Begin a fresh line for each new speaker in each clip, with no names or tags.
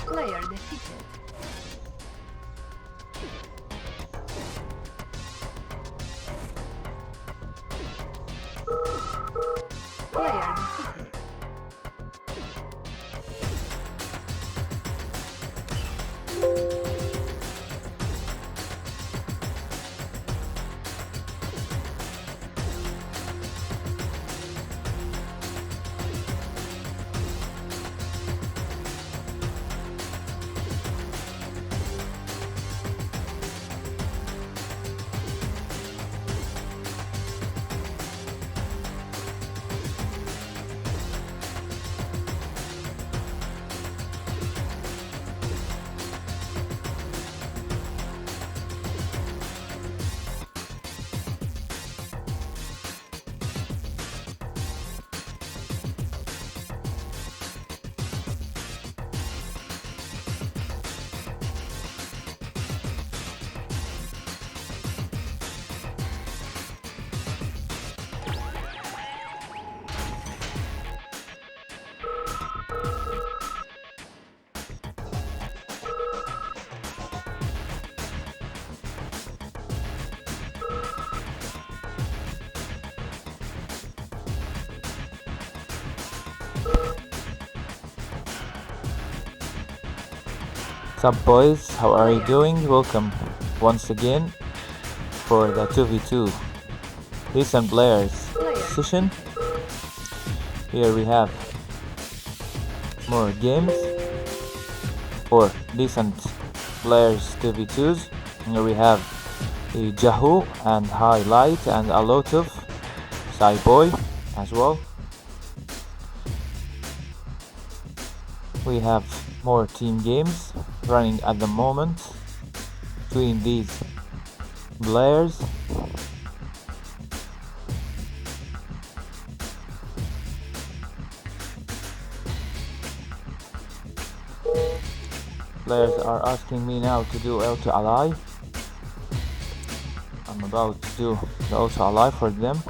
Player defeated. Player defeated.
What's up, boys? How are you doing? Welcome once again for the 2v2 decent players session. Here we have more games for decent players 2v2s. Here we have Jahu and Highlight and a lot of Cyboy as well. We have more team games running at the moment between these players. Players are asking me now to do auto ally. I'm about to do the auto ally for them.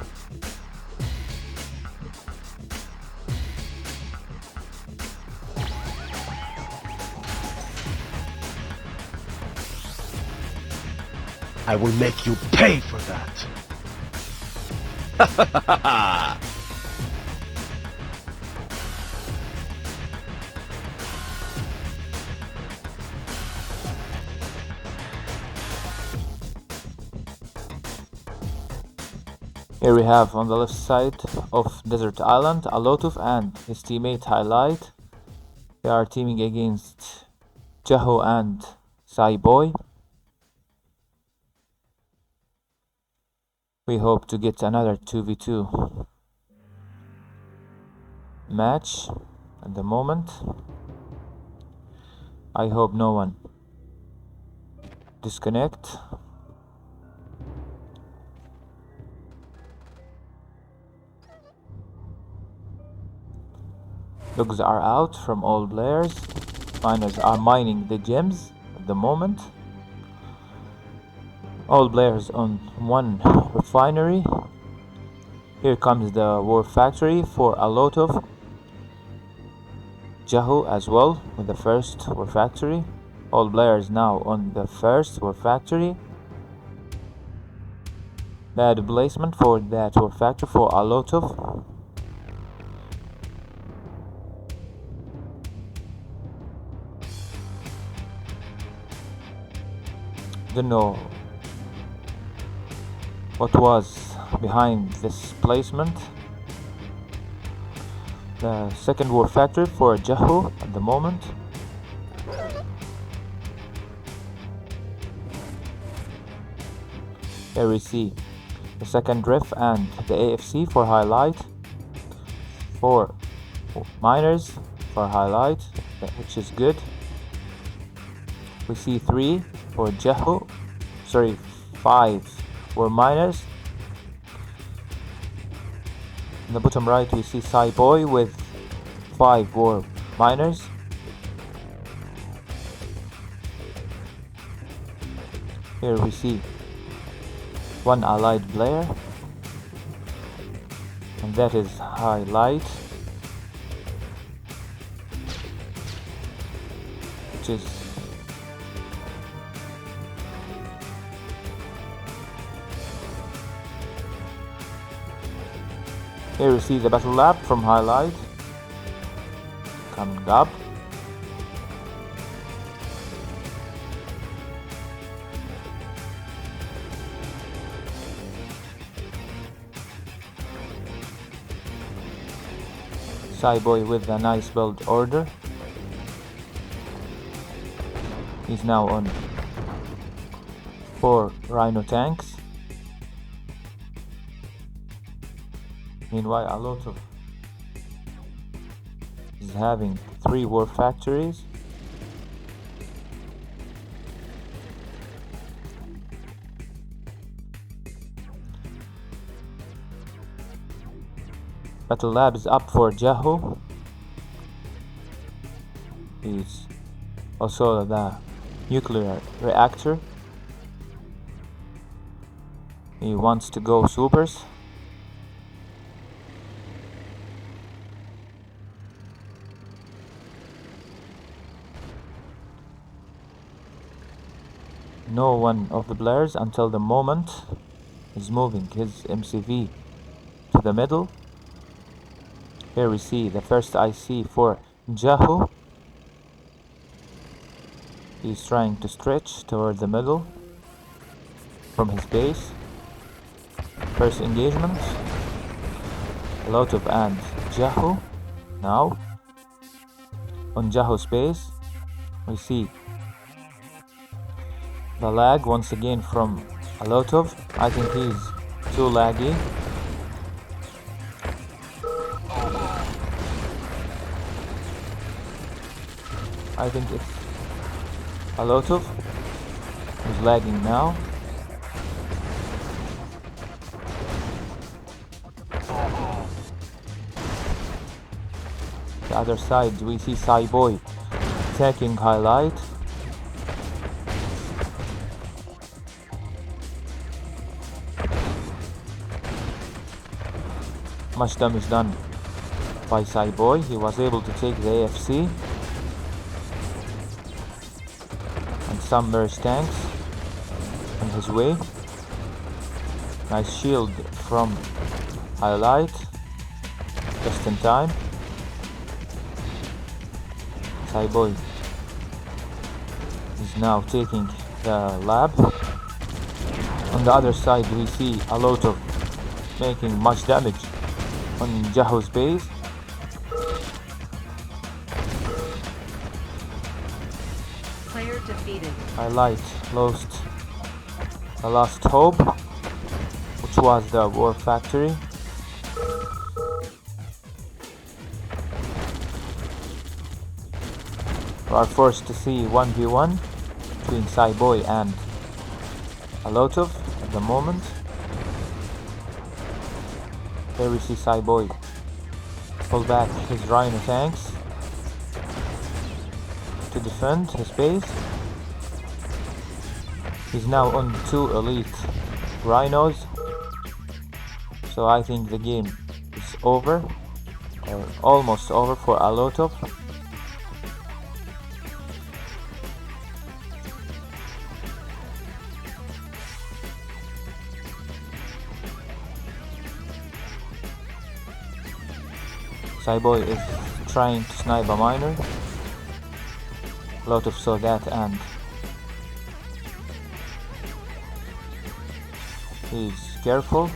I will make you pay for that.
Here we have on the left side of Desert Island Alotuf and his teammate Highlight. They are teaming against Jaho and Cyboy. We hope to get another 2v2 match at the moment. I hope no one disconnect. Logs are out from all players. Miners are mining the gems at the moment. All players on one refinery. Here comes the war factory for a lot of Jahu as well with the first war factory. All players now on the first war factory. Bad placement for that war factory for a lot of. Don't know what was behind this placement. The second war factory for Jahu at the moment. Here we see the second drift and the AFC for Highlight. 4 miners for Highlight, which is good. We see 3 for Jahu, 5 for miners. In the bottom right we see Cyboy with 5 war miners. Here we see 1 allied player, and that is Highlight. which is here you see the battle lab from highlight coming up. Cyboy with a nice build order. He's now on 4 Rhino tanks. Meanwhile, Alotov is having 3 war factories. Battle Lab is up for Jahu. He's also the nuclear reactor. He wants to go supers. No one of the players until the moment is moving his MCV to the middle. Here we see the first IC for Jahu. He's trying to stretch toward the middle from his base. First engagement. Alotov and Jahu. Now on Jahu's base we see the lag once again from Alotov. I think he's too laggy. I think it's Alotov who's lagging now. The other side we see Cyboy taking highlight. Much damage done by Cyboy. He was able to take the AFC and some merge tanks on his way. Nice shield from highlight, just in time. Cyboy is now taking the lab. On the other side we see Alotov making much damage on Jahu's base.
Player defeated.
Highlight lost the last hope, which was the war factory. We are forced to see 1v1 between Cyboy and Alotov at the moment. Here we see Cyboy pull back his Rhino tanks to defend his base. He's now on 2 elite Rhinos, so I think the game is over, or almost over for Alotov. Cyboy is trying to snipe a miner. Alotov saw that and he's careful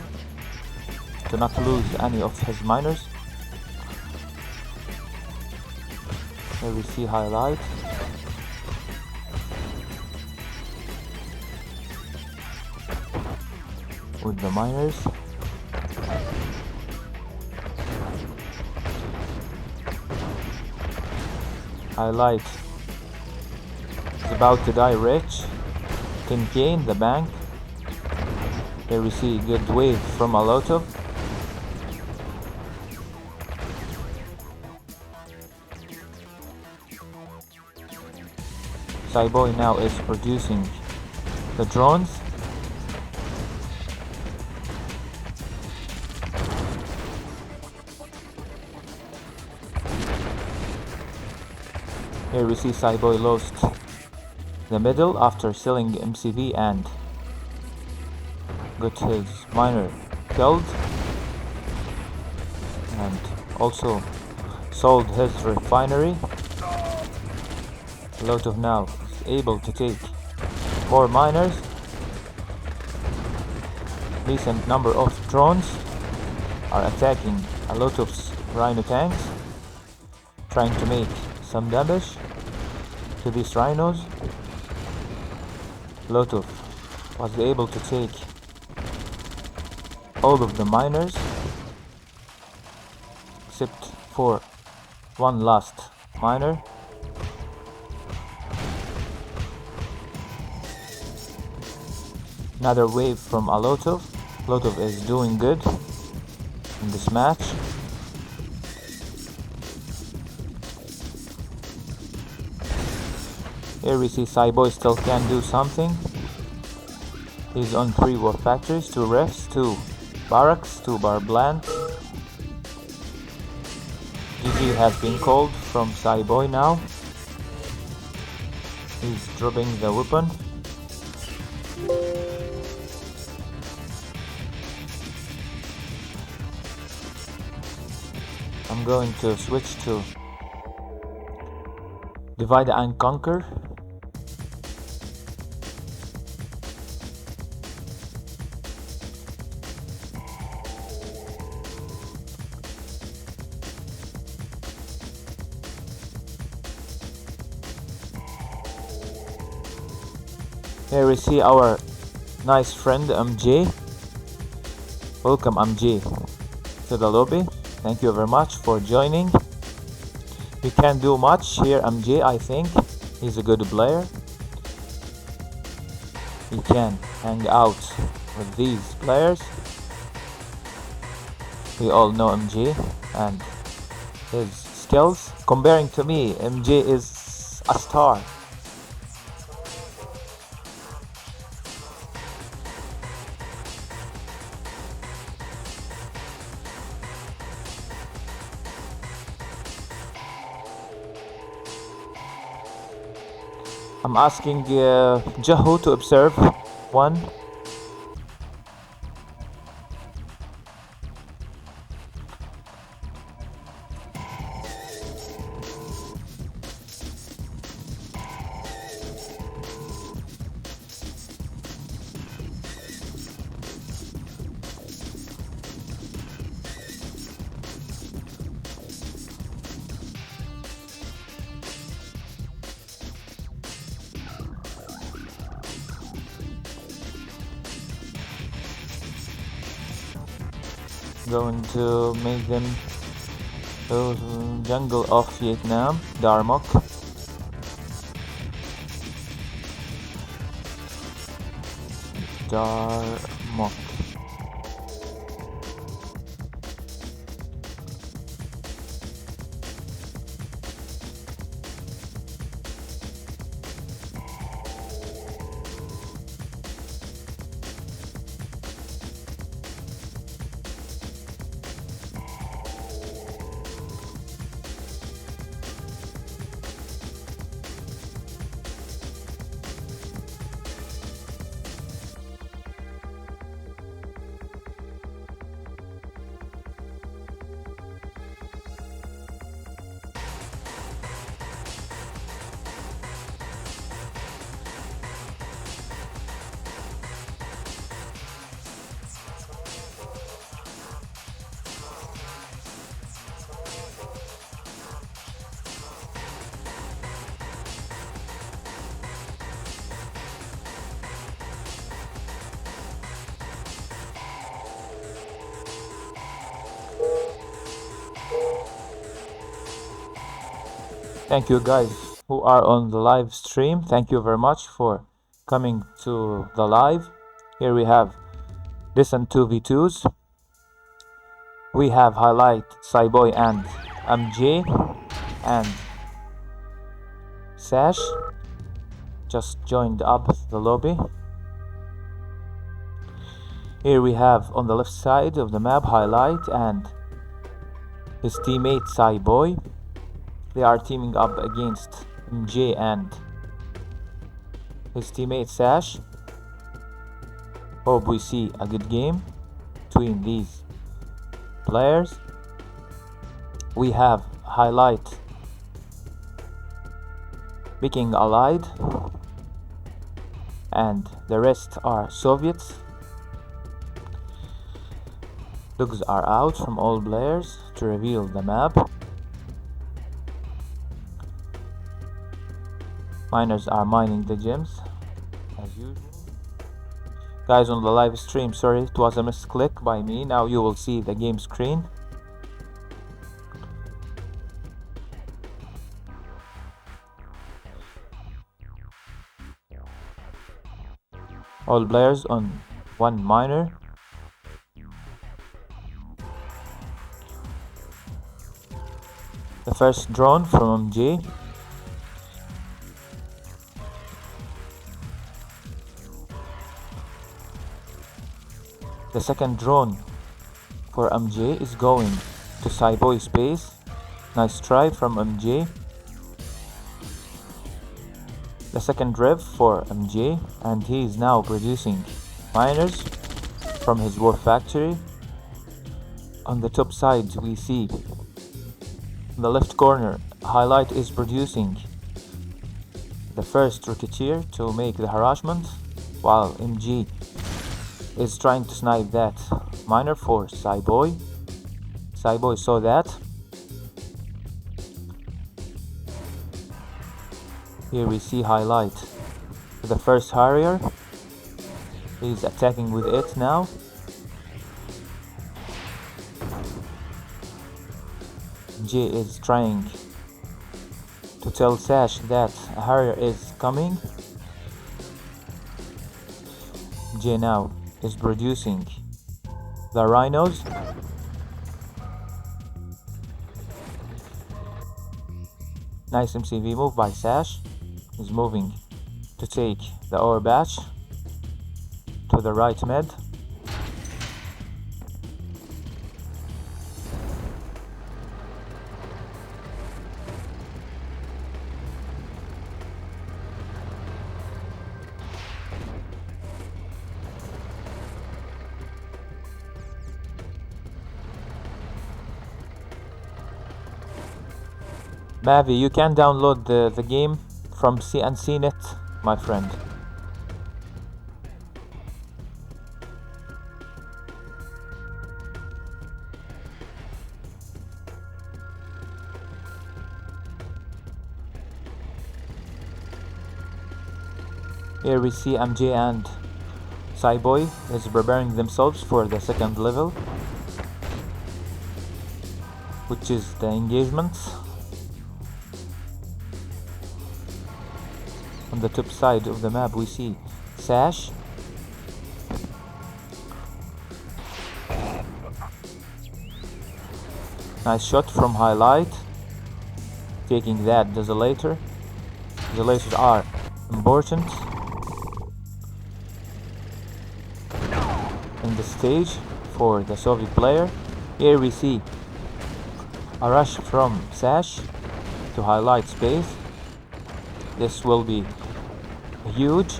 to not lose any of his miners. Here we see highlight. With the miners. Highlight is about to die rich. 10k in the bank. Here we see good wave from Alotov. Cyboy now is producing the drones. Here we see Cyboy lost the middle after selling MCV and got his miner killed, and also sold his refinery. Molotov now is able to take more miners. Decent number of drones are attacking a lot of Rhino tanks, trying to make some damage to these rhinos. Molotov was able to take all of the miners except for one last miner. Another wave from Molotov. Molotov is doing good in this match. Here we see Cyboy still can do something. He's on 3 war factories, 2 refs, 2 barracks, 2 bar plant. GG has been called from Cyboy now. He's dropping the weapon. I'm going to switch to Divide and Conquer. Here we see our nice friend MJ. Welcome MJ to the lobby. Thank you very much for joining. You can't do much here, MJ. I think he's a good player. He can hang out with these players. We all know MJ and his skills. Comparing to me, MJ is a star. I'm asking Jahu to observe one. Going to make them the jungle of Vietnam, Darmok. Darmok. Thank you guys who are on the live stream. Thank you very much for coming to the live. Here we have Listen 2v2s. We have Highlight, Cyboy and MJ and Sash just joined up the lobby. Here we have on the left side of the map Highlight and his teammate Cyboy. They are teaming up against MJ and his teammate Sash. Hope we see a good game between these players. We have highlight Viking Allied, and the rest are Soviets. Looks are out from all players to reveal the map. Miners are mining the gems as usual. Guys on the live stream, sorry, it was a misclick by me. Now you will see the game screen. All players on one miner. The first drone from MJ. The second drone for MJ is going to Cyboy space. Nice try from MJ. The second rev for MJ, and he is now producing miners from his war factory. On the top side we see in the left corner highlight is producing the first rocketeer to make the harassment, while MG is trying to snipe that miner for Cyboy. Cyboy saw that. Here we see highlight the first Harrier. He's attacking with it now. J is trying to tell Sash that a Harrier is coming. J now is producing the rhinos. Nice MCV move by Sash. He's moving to take the ore batch to the right mid. Mavi, you can download the game from CNCnet, my friend. Here we see MJ and Cyboy is preparing themselves for the second level, which is the engagement. On the top side of the map we see Sash. Nice shot from highlight, taking that desolator. Desolators are important in the stage for the Soviet player. Here we see a rush from Sash to highlight space. This will be huge.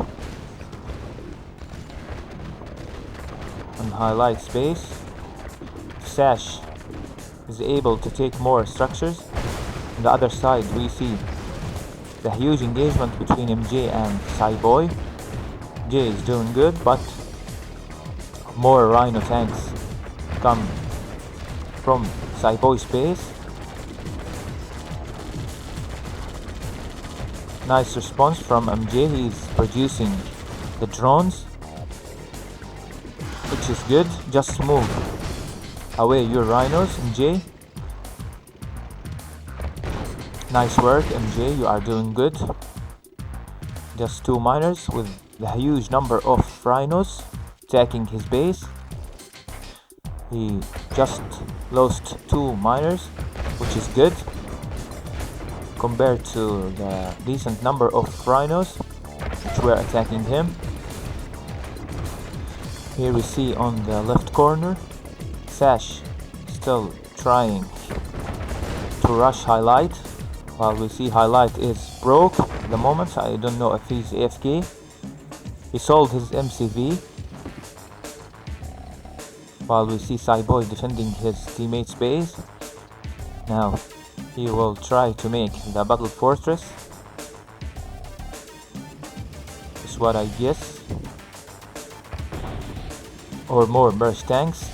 On highlight space, Sash is able to take more structures. On the other side we see the huge engagement between MJ and Cyboy. J is doing good, but more Rhino tanks come from Cyboy space. Nice response from MJ. He's producing the drones, which is good. Just move away your rhinos, MJ. Nice work, MJ. You are doing good. Just two miners with the huge number of rhinos attacking his base. He just lost two miners, which is good compared to the decent number of rhinos which were attacking him. Here we see on the left corner Sash still trying to rush highlight. While we see Highlight is broke at the moment. I don't know if he's AFK. He sold his MCV. While we see Cyboy defending his teammate's base. Now he will try to make the battle fortress. Is what I guess. Or more burst tanks.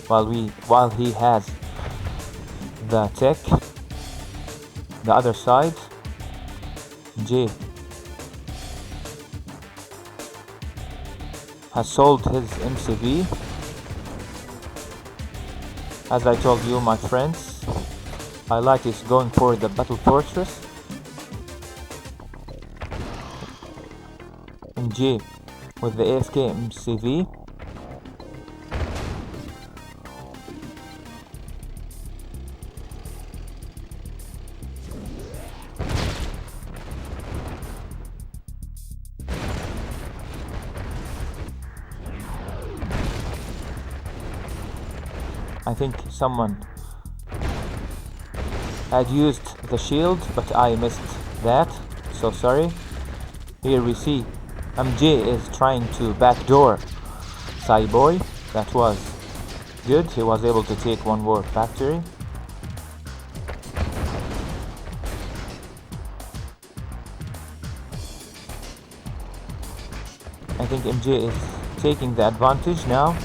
While he has the tech. The other side. J has sold his MCV. As I told you, my friends, Highlight is going for the battle fortress. MJ with the AFK MCV. I think someone had used the shield, but I missed that, so sorry. Here we see MJ is trying to backdoor Cyboy. That was good. He was able to take one more factory. I think MJ is taking the advantage now.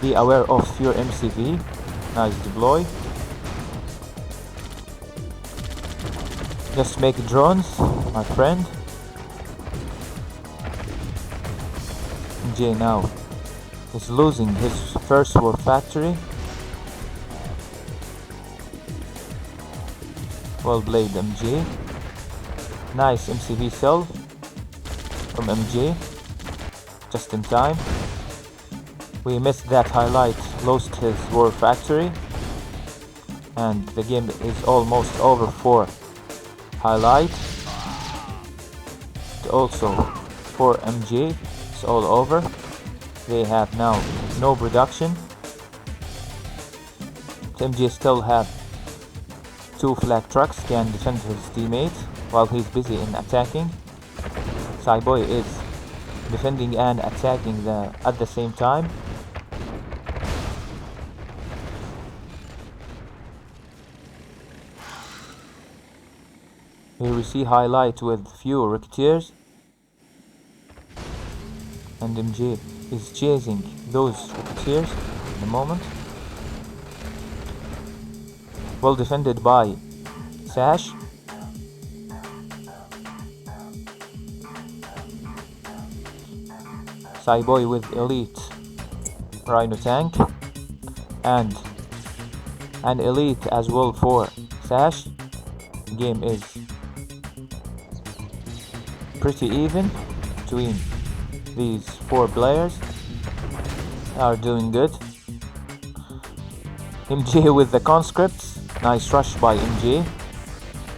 Be aware of your MCV. Nice deploy. Just make drones, my friend. MJ now is losing his first war factory. Well played, MJ. Nice MCV cell from MJ. Just in time. We missed that Highlight, lost his war factory, and the game is almost over for Highlight. Also for MJ, it's all over. They have now no production. MJ still have 2 flag trucks, can defend his teammate while he's busy in attacking. Cyboy is defending and attacking at the same time. Here we see Highlight with few Rocketeers, and MJ is chasing those Rocketeers at the moment. Well defended by Sash. Cyboy with elite Rhino tank, and an elite as well for Sash. The game is pretty even between these 4 players. Are doing good. MJ with the conscripts. Nice rush by MJ.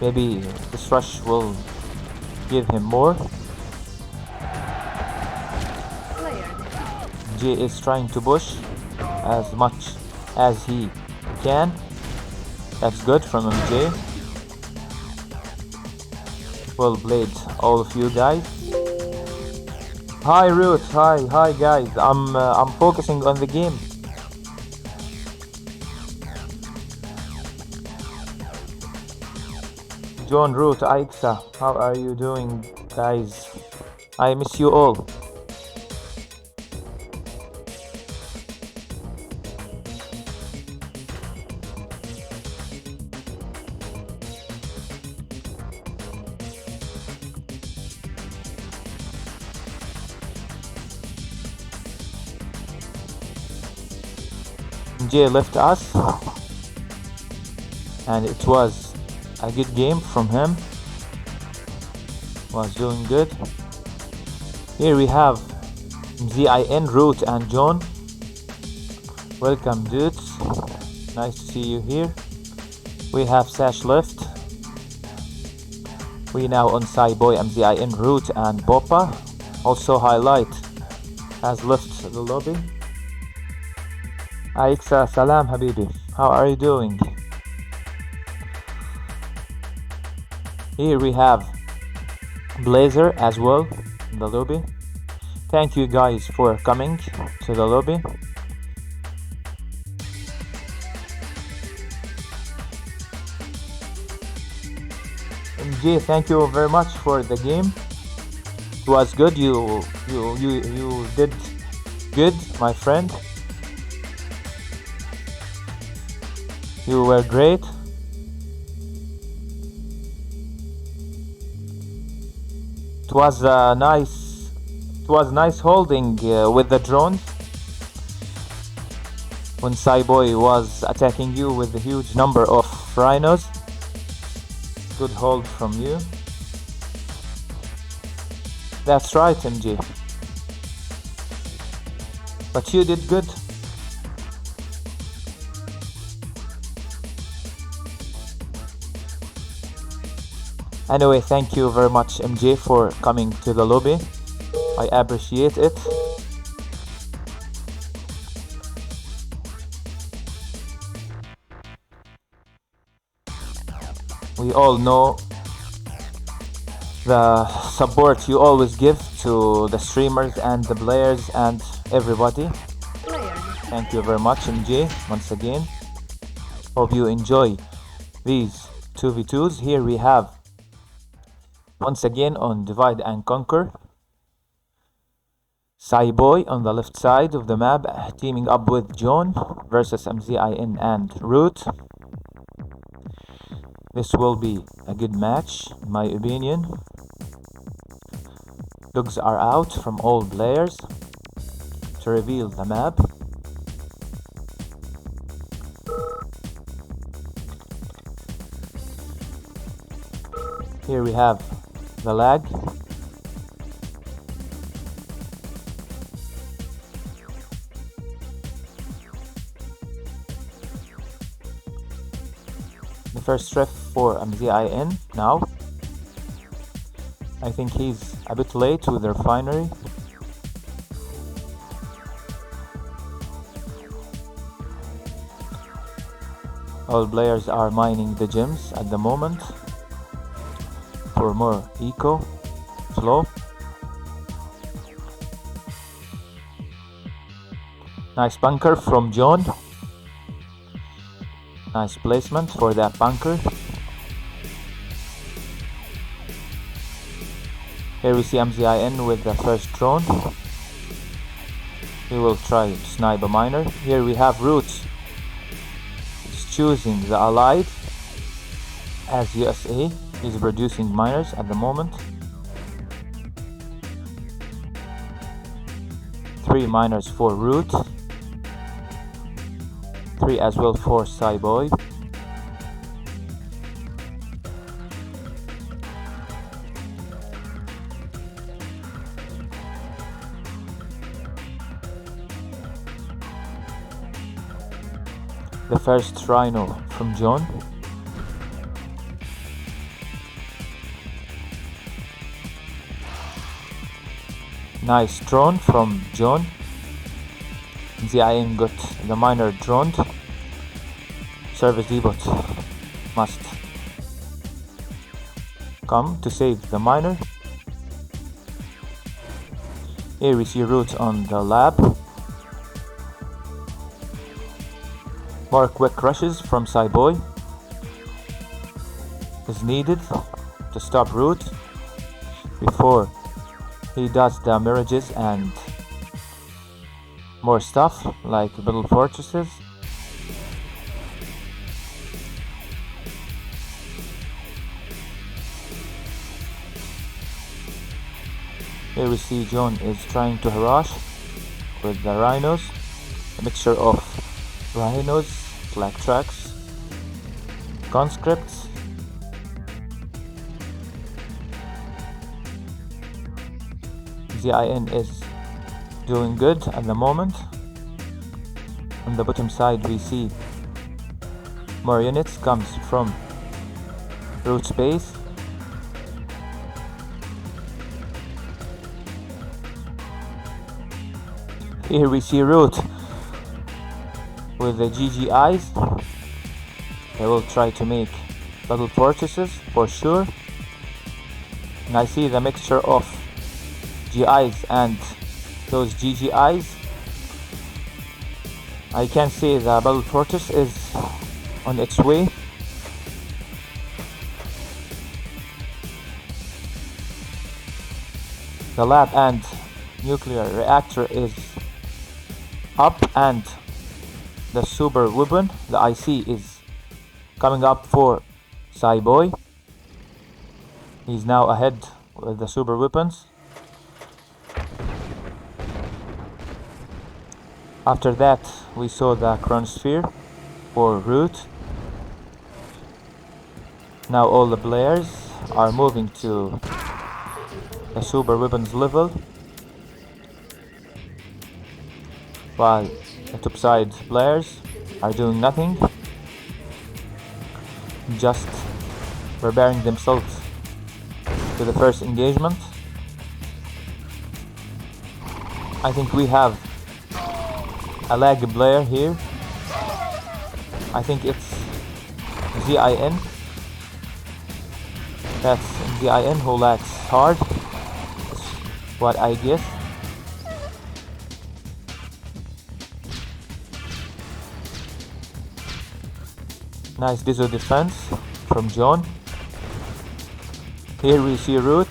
Maybe this rush will give him more. MJ is trying to push as much as he can. That's good from MJ. Well played, all of you guys. Hi Root, hi guys. I'm focusing on the game. John, Root, Aixa, how are you doing, guys? I miss you all. MJ left us, and it was a good game from him. Was doing good. Here we have ZIN, Root, and John. Welcome, dudes. Nice to see you here. We have Sash left. We now on Cyboy, MZIN, Root, and Boppa. Also Highlight has left the lobby. Aixa, salam habibi. How are you doing? Here we have Blazer as well in the lobby. Thank you guys for coming to the lobby. MJ, thank you very much for the game. It was good. You did good, my friend. You were great. It was nice holding with the drones when Cyboy was attacking you with a huge number of rhinos. Good hold from you. That's right, MJ. But you did good. Anyway, thank you very much, MJ, for coming to the lobby. I appreciate it. We all know the support you always give to the streamers and the players and everybody. Thank you very much, MJ, once again. Hope you enjoy these 2v2s. Here we have, once again on Divide and Conquer, Cyboy on the left side of the map teaming up with John versus MZIN and Root. This will be a good match, in my opinion. Looks are out from all players to reveal the map. Here we have the lag. The first ref for MZIN now. I think he's a bit late with the refinery. All players are mining the gems at the moment for more eco flow. Nice bunker from John. Nice placement for that bunker. Here we see MZIN with the first drone. He will try to snipe a miner. Here we have Roots. He's choosing the Allied as USA. He's producing miners at the moment. 3 miners for Root. 3 as well for Cyboy. The first rhino from John. Nice drone from John. ZIN got the miner droned. Service depot must come to save the miner. Here we see Root on the lab. More quick rushes from Cyboy is needed to stop Root before he does the mirages and more stuff like battle fortresses. Here we see John is trying to harass with the rhinos, a mixture of rhinos, flag tracks, conscripts. ZIN is doing good at the moment. On the bottom side we see more units comes from Root space. Here we see Root with the GGIs. They will try to make battle fortresses for sure. And I see the mixture of GIs and those GGIs. I can see the Battle Fortress is on its way. The lab and nuclear reactor is up, and the super weapon, the IC, is coming up for Cyboy. He's now ahead with the super weapons. After that, we saw the Chronosphere for Root. Now all the players are moving to the super weapons level, while the topside players are doing nothing, just preparing themselves to the first engagement. I think we have a lag player here. I think it's ZIN. That's ZIN who lags hard. That's what I guess. Nice Dizo defense from John. Here we see Root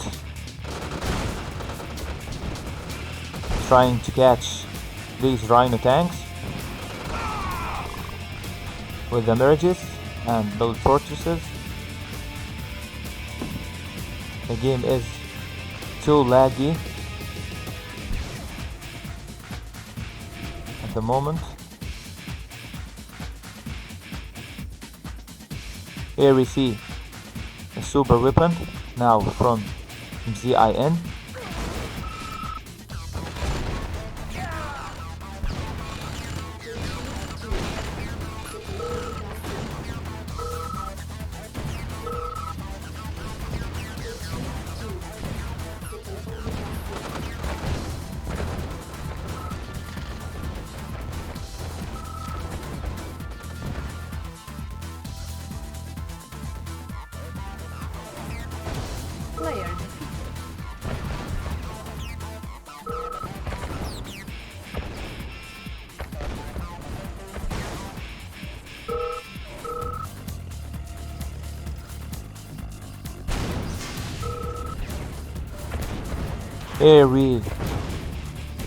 trying to catch these Rhino tanks with the Mirages and Battle Fortresses. The game is too laggy at the moment. Here we see a super weapon now from ZIN.
Player
Here we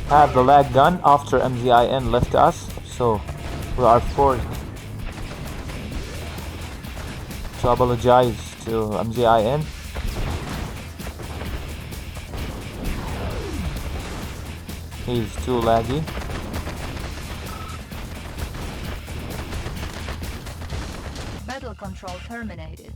have the lag done after MZIN left us, so we are forced to apologize to MZIN. He's too laggy.
battle control terminated.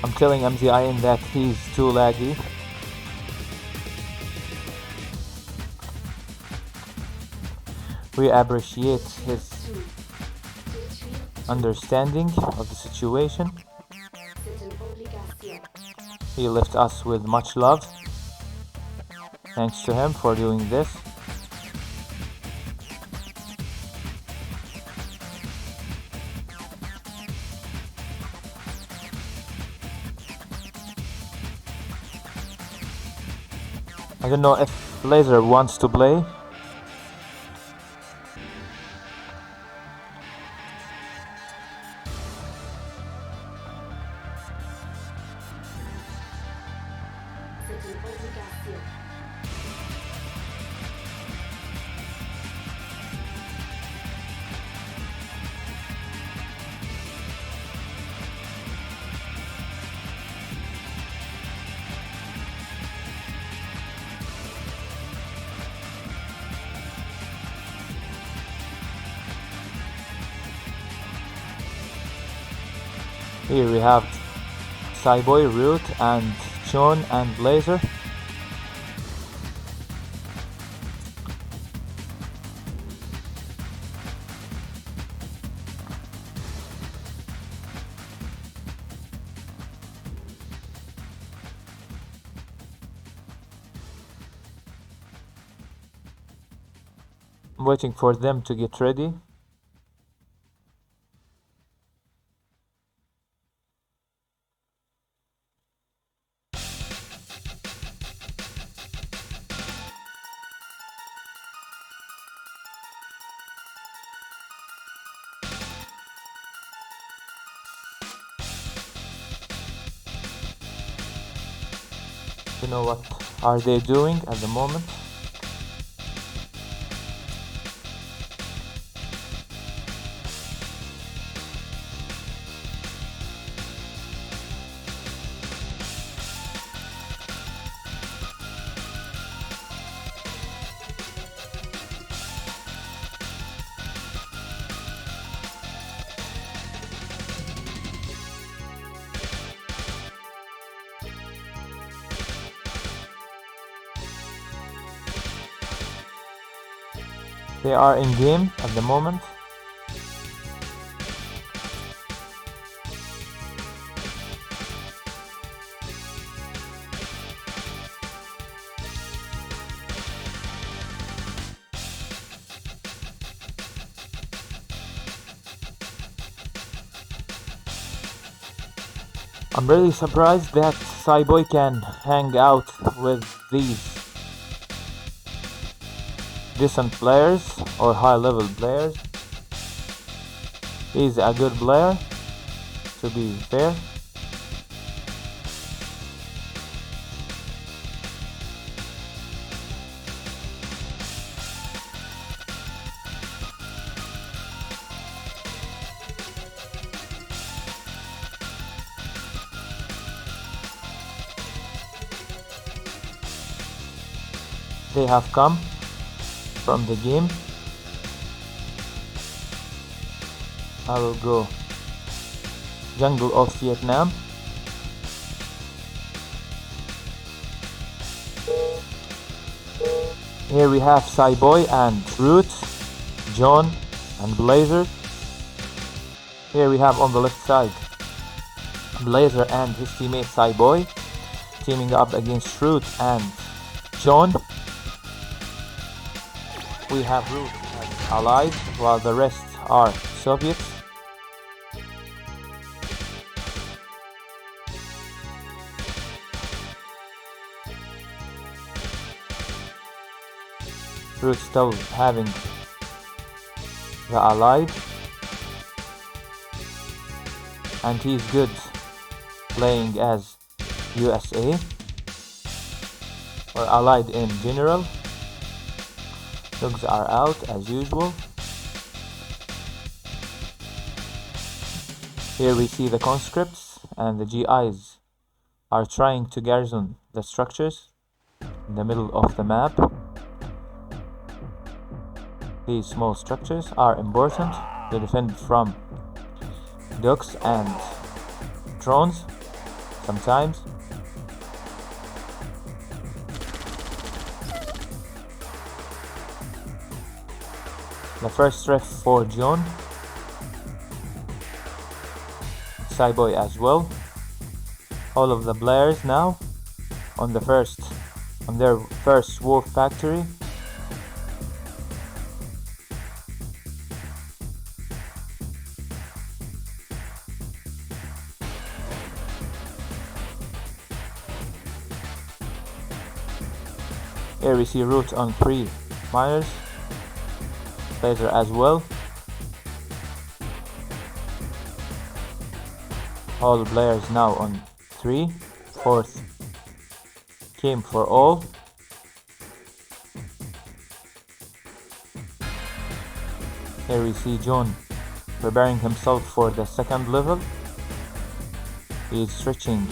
I'm telling MZIN that he's too laggy. We appreciate his understanding of the situation. He left us with much love. Thanks to him for doing this. I don't know if Laser wants to play. Here we have Cyboy, Root, and Chon and Blazer. I'm waiting for them to get ready. You know what are they doing at the moment? They are in game at the moment. I'm really surprised that Cyboy can hang out with these decent players or high level players. He's a good player, to be fair. They have come from the game. I will go Jungle of Vietnam. Here we have Cyboy and Root, John and Blazer. Here we have on the left side Blazer and his teammate Cyboy teaming up against Root and John. We have Root as allied while the rest are Soviets. Root still having the allied, and he's good playing as USA or allied in general. Dogs are out as usual. Here we see the conscripts and the GIs are trying to garrison the structures in the middle of the map. These small structures are important to defend from ducks and drones sometimes. The first ref for John, Cyboy as well. All of the players now on their first Wolf Factory. Here we see Root on 3 miners. Blazer as well. All the players now on 3. Fourth came for all. Here we see John preparing himself for the second level. He is switching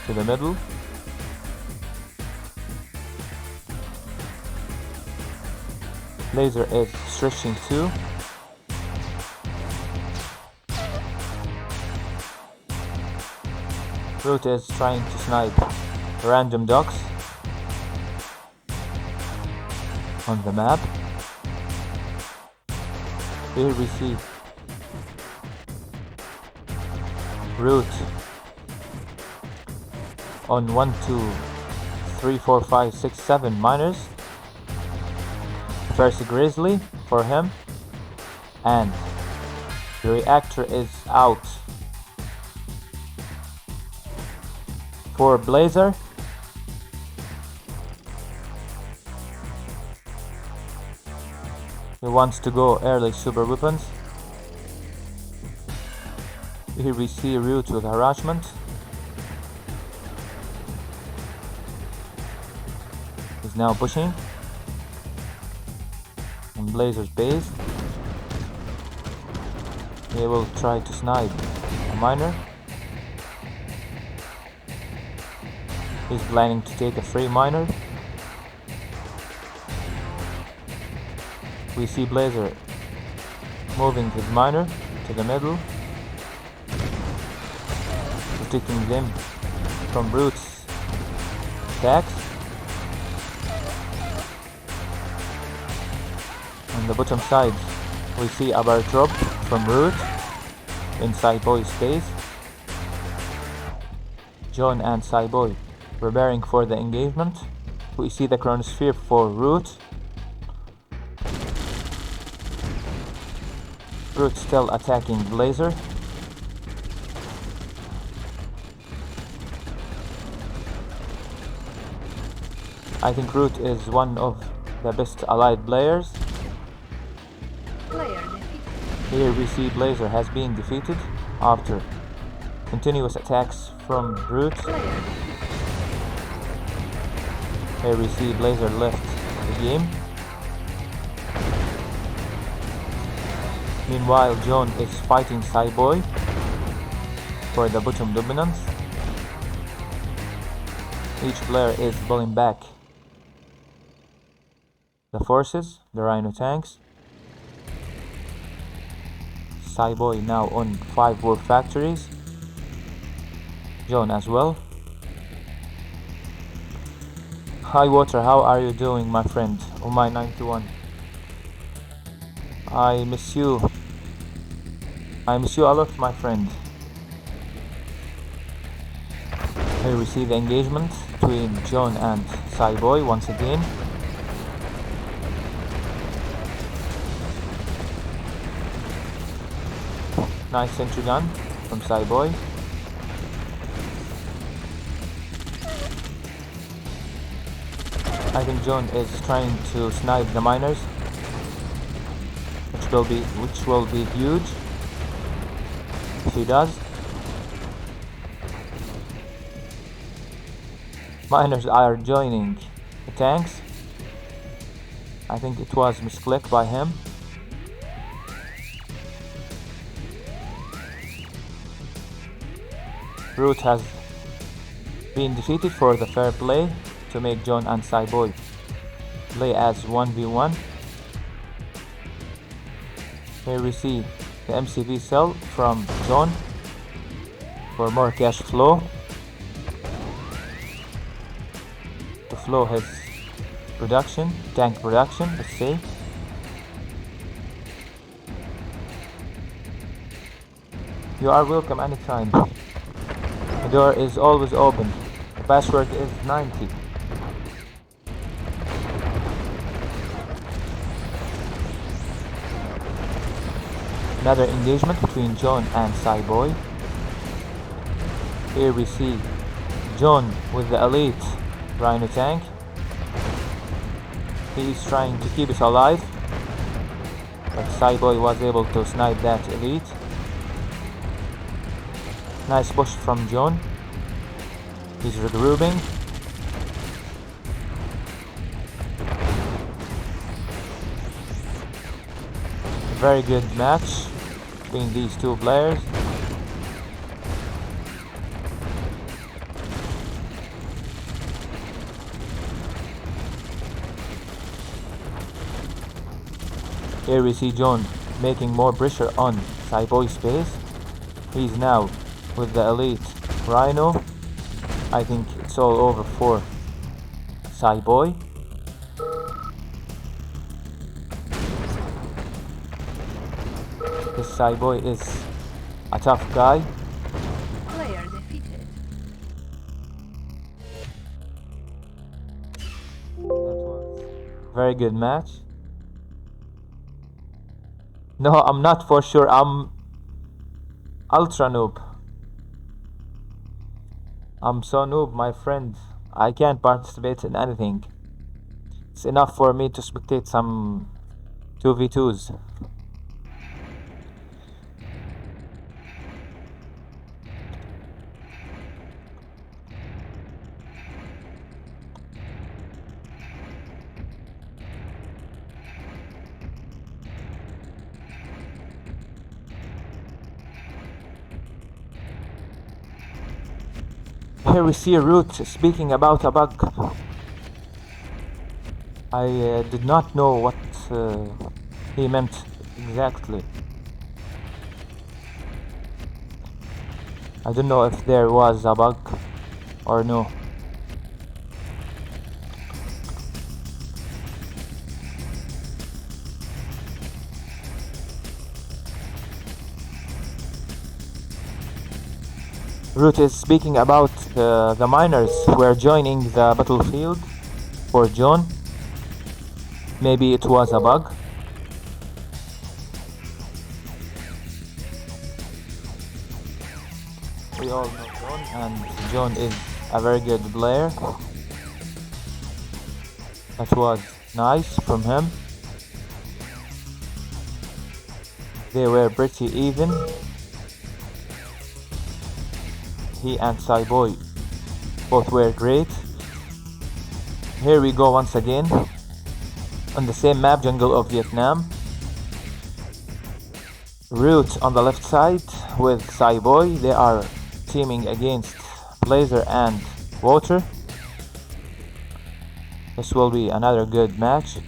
to the middle. Blazer is stretching too. Root is trying to snipe random ducks on the map. Here we see Root on 1, 2, 3, 4, 5, 6, 7 miners. First Grizzly for him, and the reactor is out for Blazer. He wants to go early super weapons. Here we see Root with harassment. He's now pushing. And Blazer's base. He will try to snipe a miner. He's planning to take a free miner. We see Blazer moving his miner to the middle, protecting them from Root's attacks. On the bottom side, we see a bar drop from Root in Cyboy's space. John and Cyboy preparing for the engagement. We see the chronosphere for Root. Root still attacking Blazer. I think Root is one of the best allied players.
Player defeated.
Here we see Blazer has been defeated after continuous attacks from Root.
Player defeated.
Here we see Blazer left the game. Meanwhile, John is fighting Cyboy for the bottom dominance. Each player is pulling back the forces, the Rhino tanks. Cyboy now on 5 war factories. John as well. Hi Water, how are you doing, my friend? Umai91. I miss you. I miss you a lot, my friend. Here we see the engagement between John and Cyboy once again. Nice sentry gun from Cyboy. I think John is trying to snipe the miners, which will be huge if he does. Miners are joining the tanks. I think it was misclick by him. Root has been defeated for the fair play to make John and Cyboy play as 1v1. Here we see the MCV cell from John for more cash flow, to flow his production, tank production, let's say. You are welcome anytime. The door is always open. The password is 90. Another engagement between John and Cyboy. Here we see John with the elite Rhino tank. He is trying to keep it alive, but Cyboy was able to snipe that elite. Nice push from John. He's regrouping. Very good match between these two players. Here we see John making more pressure on Cyboy's space. He's now with the elite Rhino. I think it's all over for Cyboy. This Cyboy is a tough guy.
Player defeated.
That was a very good match. No, I'm not for sure. I'm ultra noob. I'm so noob, my friend. I can't participate in anything. It's enough for me to spectate some 2v2s. Here we see Root speaking about a bug. I did not know what he meant exactly. I don't know if there was a bug or no. Root is speaking about the miners who were joining the battlefield for John. Maybe it was a bug. We all know John, and John is a very good player. That was nice from him. They were pretty even. He and Cyboy both were great. Here we go once again on the same map, Jungle of Vietnam. Root on the left side with Cyboy. They are teaming against Blazer and Water. This will be another good match.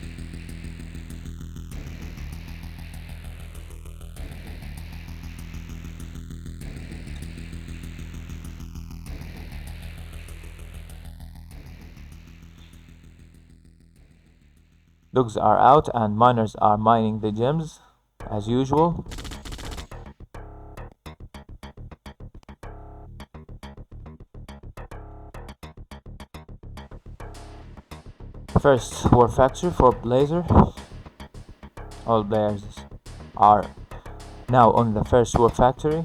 Dogs are out and miners are mining the gems as usual. First war factory for Blazer. All players are now on the first war factory.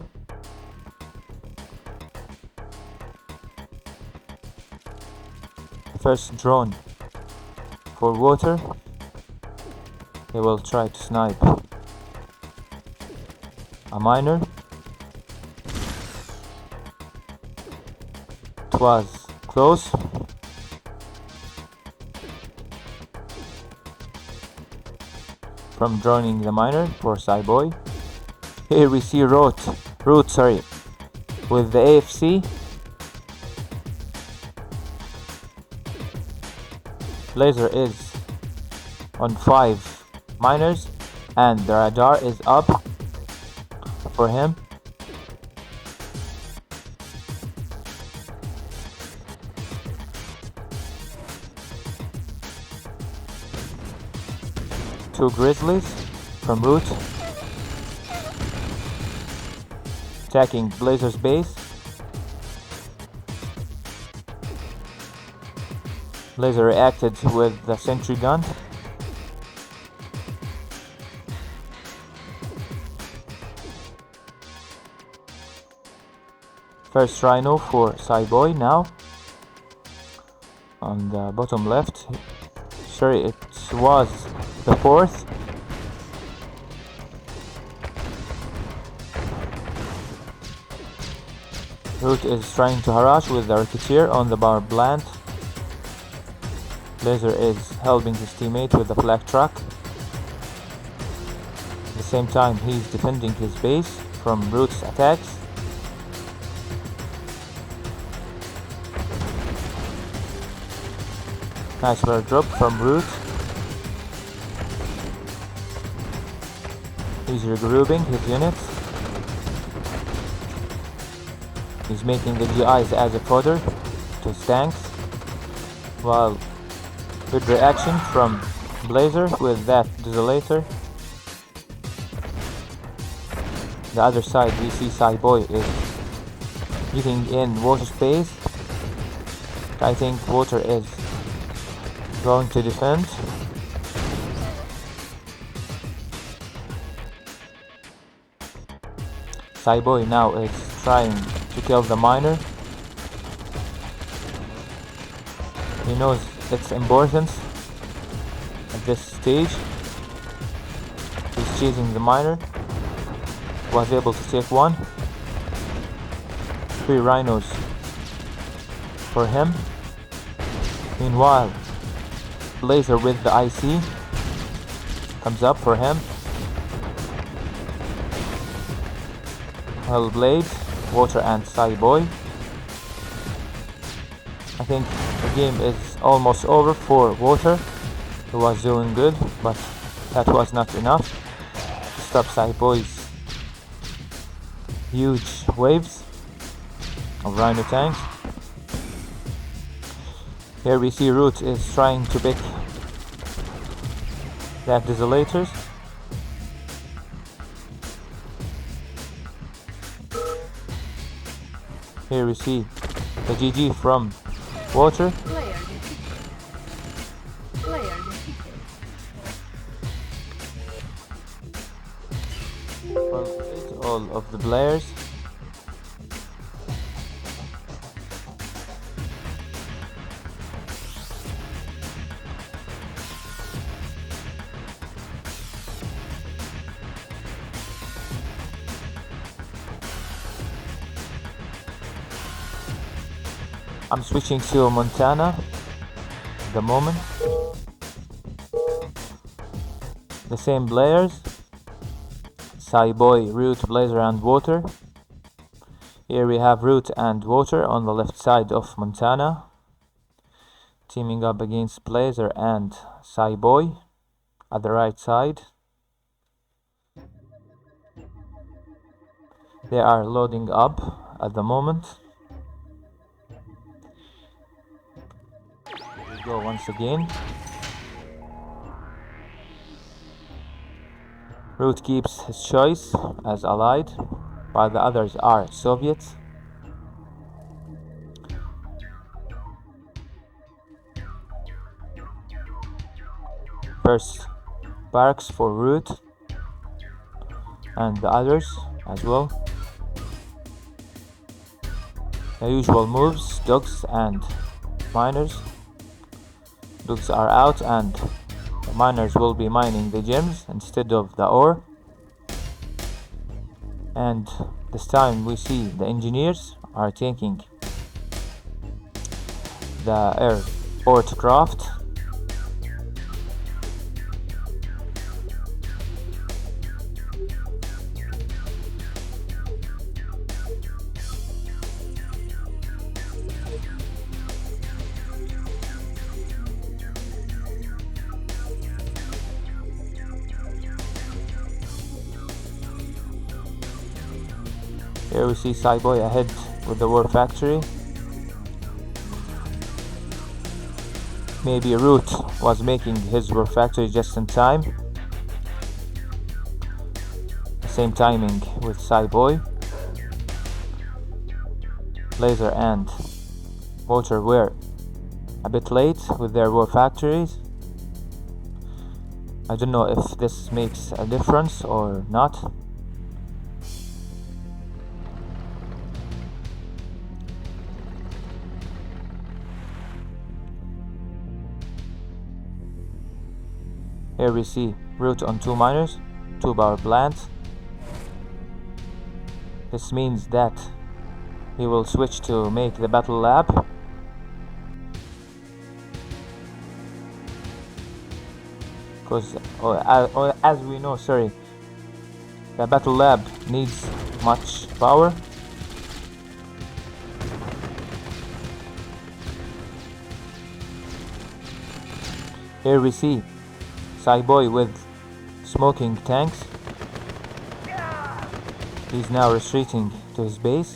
First drone for Water. They will try to snipe a miner. It was close. From joining the miner for Cyboy. Here we see Root, with the AFC. Blazer is on 5 miners and the radar is up for him. Two Grizzlies from Root attacking Blazer's base. Blazer reacted with the sentry gun. First Rhino for Cyboy now. On the bottom left. Sure, it was the fourth. Root is trying to harass with the Rocketeer on the power plant. Blazer is helping his teammate with the flak truck. At the same time, he's defending his base from Root's attacks. Nice bird drop from Root. He's regrouping his units. He's making the GIs as a fodder to his tanks. While good reaction from Blazer with that Desolator. The other side we see Cyboy is getting in Water space. I think Water is going to defend. Saiboy now is trying to kill the miner. He knows its importance at this stage. He's chasing the miner. Was able to take one. 3 rhinos for him. Meanwhile, Blazer with the IC comes up for him. Hellblade, Water and Saiboy. I think the game is almost over for Water. He was doing good, but that was not enough to stop Saiboy's huge waves of Rhino tanks. Here we see Root is trying to pick the Desolators. Here we see the GG from Water.
Player defeated. Player defeated.
Well, all of the players. I'm switching to Montana at the moment. The same players. Saiboy, Root, Blazer and Water. Here we have Root and Water on the left side of Montana, teaming up against Blazer and Saiboy at the right side. They are loading up at the moment. Here we go once again. Root keeps his choice as allied, while the others are Soviets. First barracks for Root and the others as well. The usual moves, dogs and miners. Dogs are out and the miners will be mining the gems instead of the ore. And this time we see the engineers are taking the airport craft. Here we see Saiboy ahead with the War Factory. Maybe Root was making his War Factory just in time. Same timing with Saiboy. Blazer and Water were a bit late with their War Factories. I don't know if this makes a difference or not. Here we see Root on 2 miners, 2 power plants. This means that he will switch to make the battle lab. Because as we know, the battle lab needs much power. Here we see Saiboy with smoking tanks. He's now retreating to his base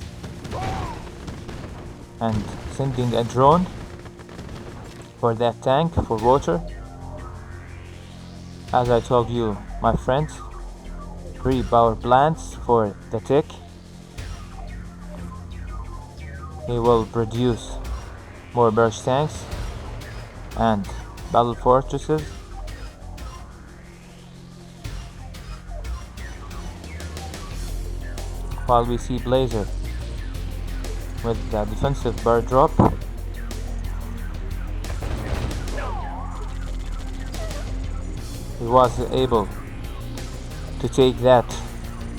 and sending a drone for that tank for Water. As I told you, my friends, 3 power plants for the tick. He will produce more burst tanks and battle fortresses. while we see Blazer with the defensive bird drop. He was able to take that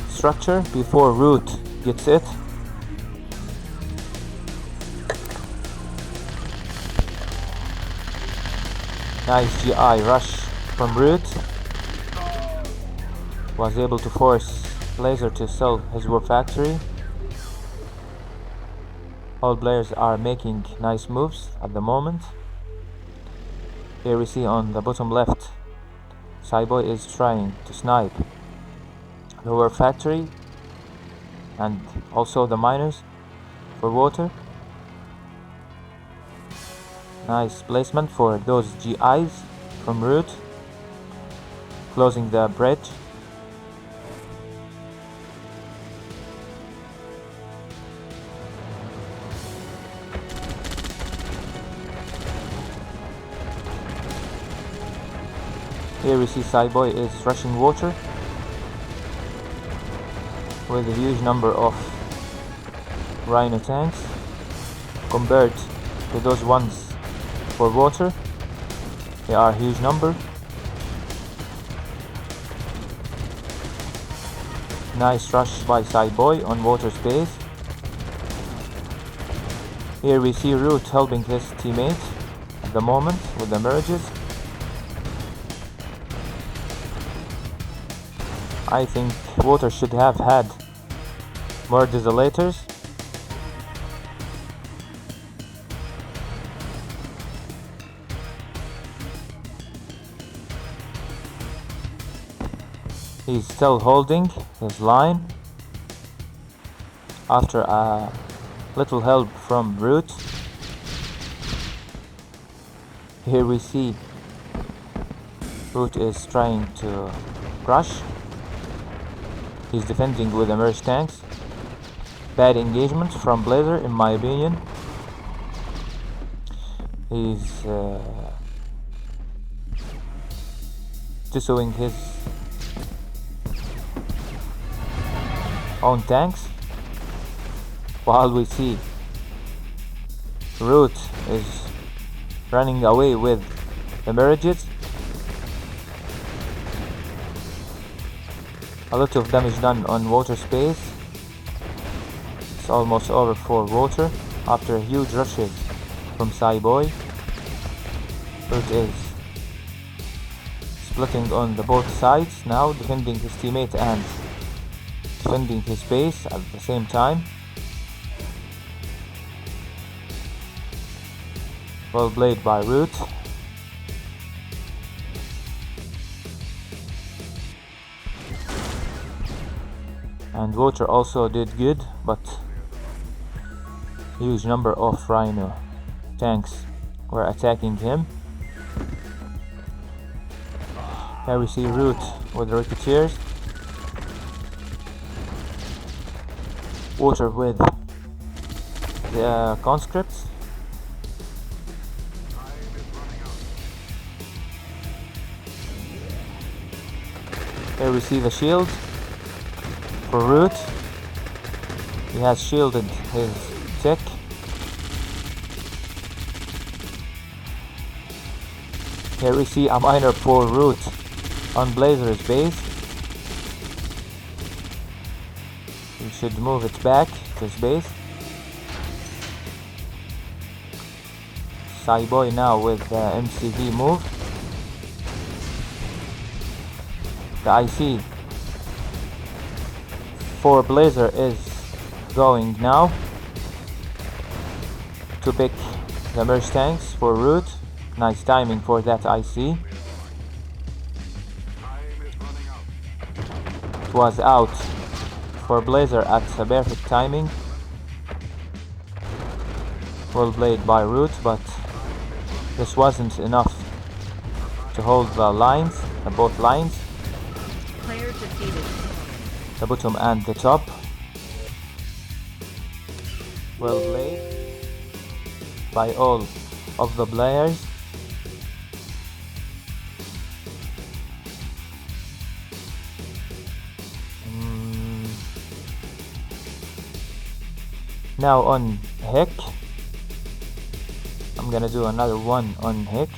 structure before Root gets it. Nice GI rush from Root. Was able to force Blazer to sell his war factory. All players are making nice moves at the moment. Here we see on the bottom left, Cyboy is trying to snipe the war factory and also the miners for water. Nice placement for those GIs from Root, closing the bridge. Here we see Cyboy is rushing water with a huge number of Rhino tanks compared to those ones for water. They are a huge number. Nice rush by Cyboy on water space. Here we see Root helping his teammate at the moment with the mirages. I think water should have had more desolators. He's still holding his line after a little help from Root. Here we see Root is trying to rush. He's defending with emerge tanks. Bad engagement from Blazer in my opinion. He's disowing his own tanks, while we see Root is running away with the mirages. A lot of damage done on water space. It's almost over for water after huge rushes from Cyboy. Root is splitting on the both sides now, defending his teammate and defending his base at the same time. Well played by Root. And water also did good, but huge number of Rhino tanks were attacking him. Here we see Root with Rocketeers. Water with the conscripts. Here we see the shield for Root. He has shielded his tech. Here we see a miner for Root on Blazer's base. We should move it back to his base. Cyboy now with the MCV move. The IC for Blazer is going now to pick the merge tanks for Root. Nice timing for that IC. It was out for Blazer at a perfect timing. Well played by Root, but this wasn't enough to hold the lines, both lines,
Player defeated.
the bottom and the top. Well played by all of the players. Now on Hick, I'm gonna do another one on Hick.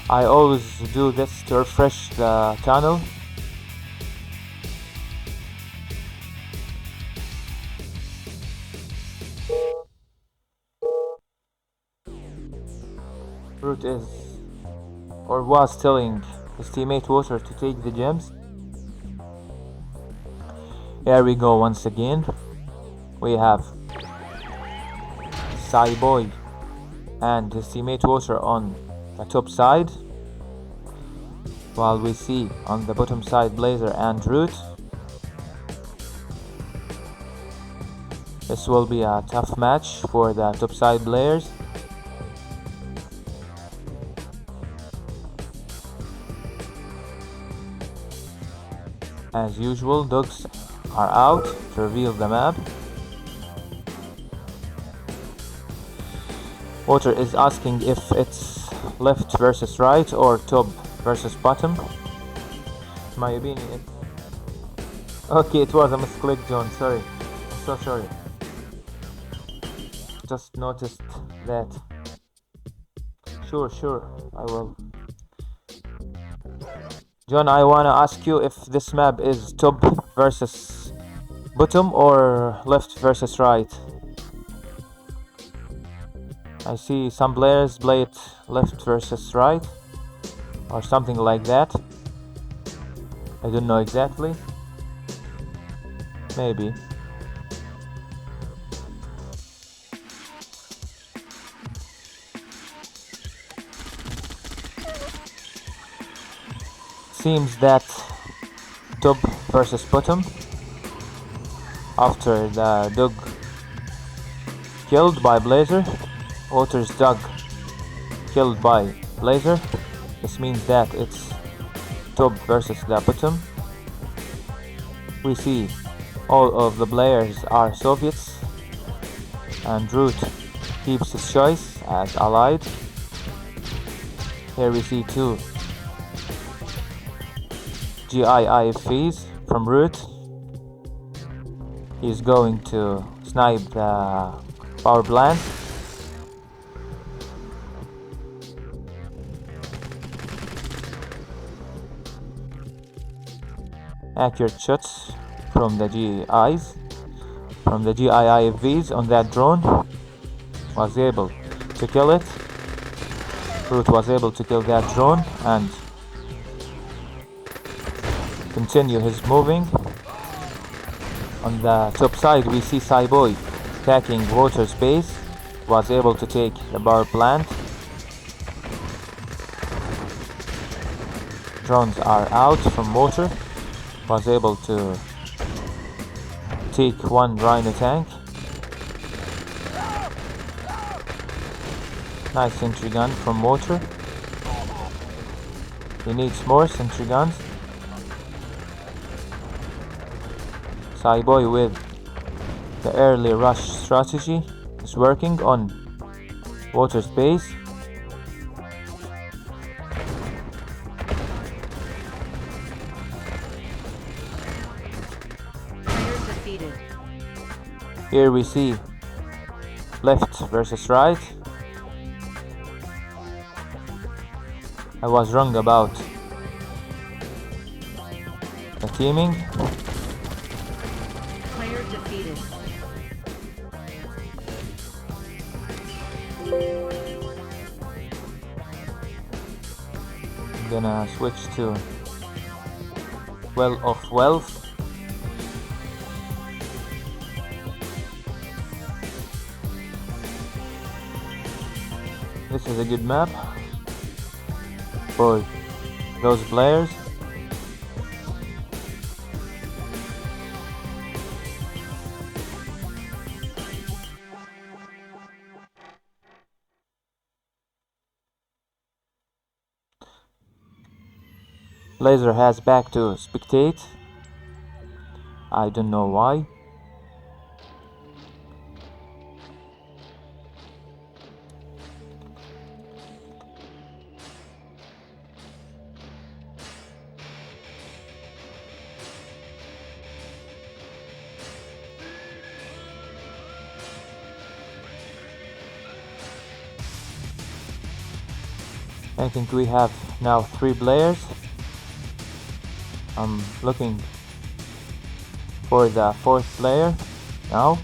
I always do this to refresh the tunnel. Root is or was telling his teammate Water to take the gems. Here we go once again. We have Cyboy and his teammate Water on the top side, while we see on the bottom side Blazer and Root. This will be a tough match for the top side players. As usual, dogs are out to reveal the map. Water is asking if it's left versus right or top versus bottom. In my opinion, it's... Okay, it was a misclick, John. Sorry. I'm so sorry. Just noticed that. Sure, I will. John, I wanna ask you if this map is top versus bottom or left versus right. I see some players play it left versus right or something like that. I don't know exactly. Maybe. Seems that top versus bottom. After the dog killed by Blazer, Water's dog killed by Blazer. This means that it's top versus the bottom. We see all of the players are Soviets, and Root keeps his choice as allied. Here we see two GIIFVs from Root. He's going to snipe the power plant. Accurate shots from the GIIFVs on that drone. Was able to kill it. Root was able to kill that drone and continue his moving. On the top side we see Cyboy attacking Water's base. Was able to take the power plant. Drones are out from Water. Was able to take one Rhino tank. Nice sentry gun from Water. He needs more sentry guns. Cyboy with the early rush strategy is working on Water's base.
Player defeated.
Here we see left versus right. I was wrong about the teaming.
Player defeated.
I'm gonna switch to Well of Wealth. This is a good map for those players. Blazer has back to spectate. I don't know why. I think we have now 3 players. I'm looking for the 4th player now.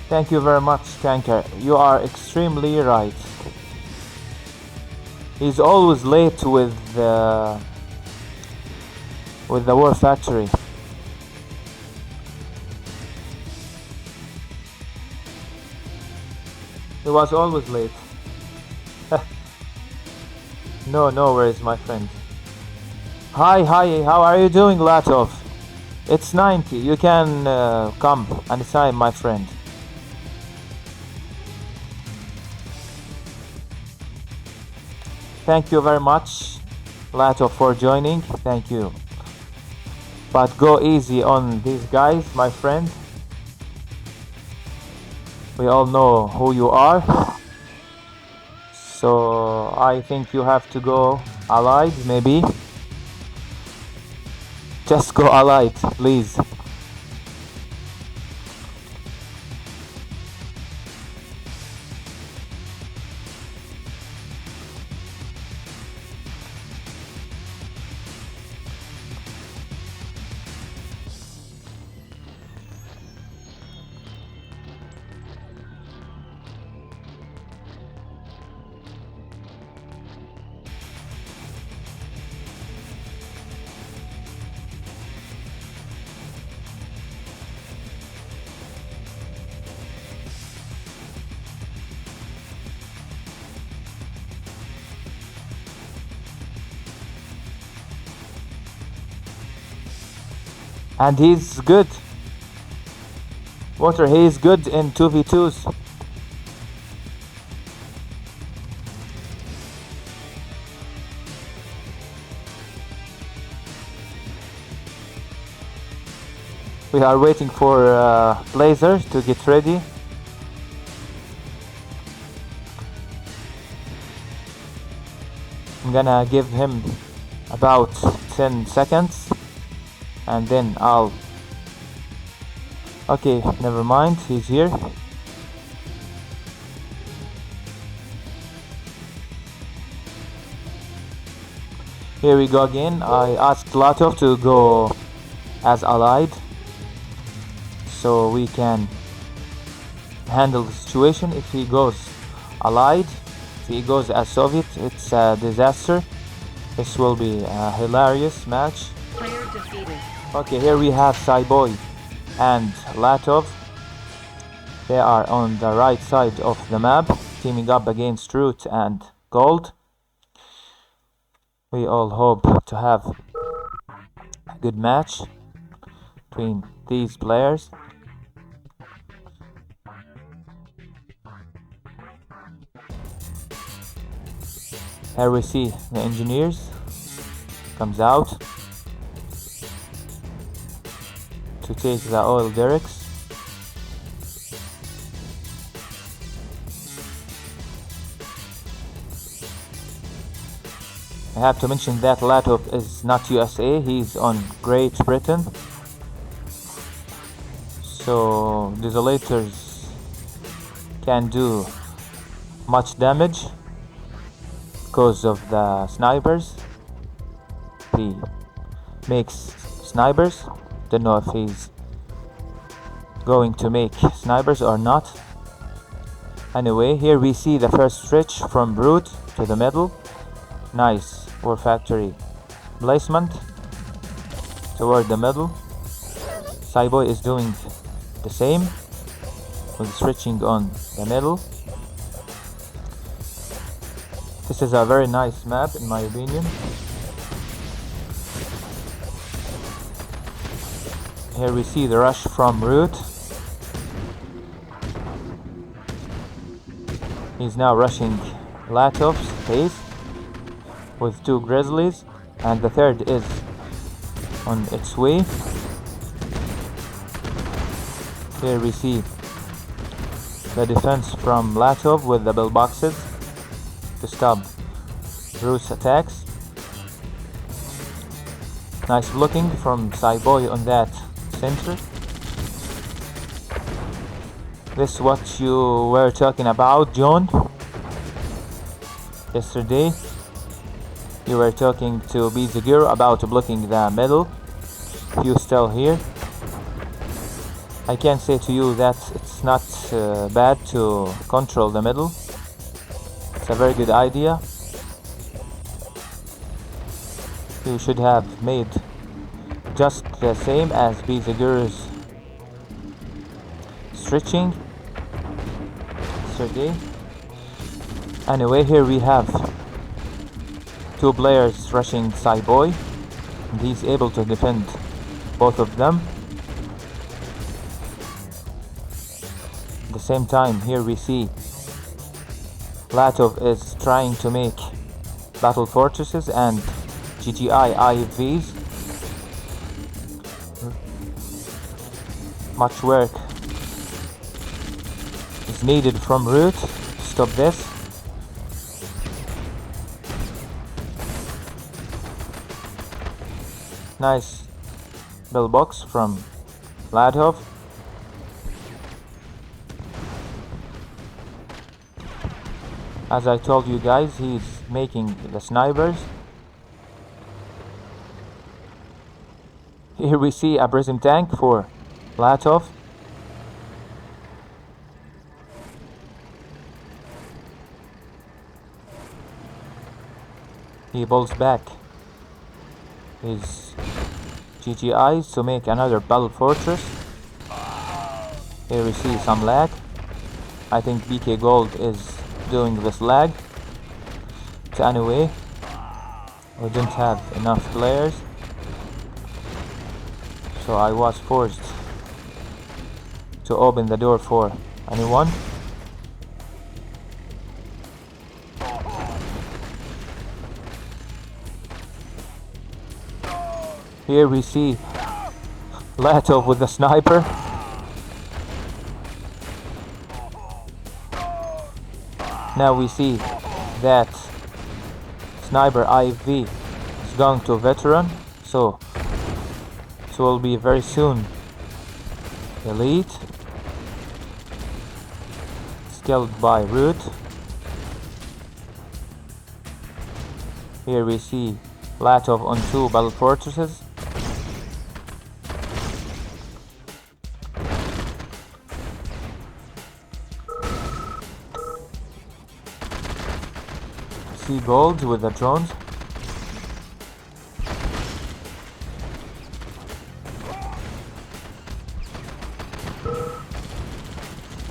Thank you very much, Tanker. You are extremely right. He's always late with the War Factory. He was always late. No worries, my friend. Hi, how are you doing, Latov? It's 90. You can come anytime, my friend. Thank you very much, Lato, for joining. Thank you. But go easy on these guys, my friend. We all know who you are. So I think you have to go allied, maybe. Just go allied, please. And he's good. Water, he is good in 2v2s. We are waiting for Blazer to get ready. I'm gonna give him about 10 seconds. And then I'll... Okay, never mind, he's here. Here we go again. I asked Latov to go as allied, so we can handle the situation. If he goes allied, if he goes as Soviet, it's a disaster. This will be a hilarious match.
Player defeated.
Okay, here we have Cyboy and Latov. They are on the right side of the map, teaming up against Root and Gold. We all hope to have a good match between these players. Here we see the engineers comes out to take the oil derricks. I have to mention that Latov is not USA, he's on Great Britain. So Desolators can do much damage because of the snipers. He makes snipers. Don't know if he's going to make snipers or not. Anyway, here we see the first stretch from Root to the middle. Nice War Factory placement toward the middle. Cyboy is doing the same with stretching on the middle. This is a very nice map in my opinion. Here we see the rush from Root. He's now rushing Latov's base with 2 Grizzlies, and the third is on its way. Here we see the defense from Latov with the pillboxes to stop Root's attacks. Nice blocking from Cyboy on that center. This is what you were talking about, John. Yesterday, you were talking to Bizagir about blocking the middle. If you're still here, I can say to you that it's not bad to control the middle. It's a very good idea. You should have made just the same as Bizagir's stretching yesterday. Anyway, here we have two players rushing Cyboy, and he's able to defend both of them. At the same time, here we see Latov is trying to make battle fortresses and GGI IFVs. Much work is needed from Root to stop this. Nice pillbox from Latov. As I told you guys, he's making the snipers. Here we see a prism tank for Latov. He pulls back his GGIs to make another battle fortress. Here we see some lag. I think BK Gold is doing this lag. So anyway, we didn't have enough players, so I was forced to open the door for anyone. Here we see Latov with the sniper. Now we see that sniper IFV is going to veteran, so it will be very soon elite, skilled by Root. Here we see Latov on 2 battle fortresses. See Gold with the drones.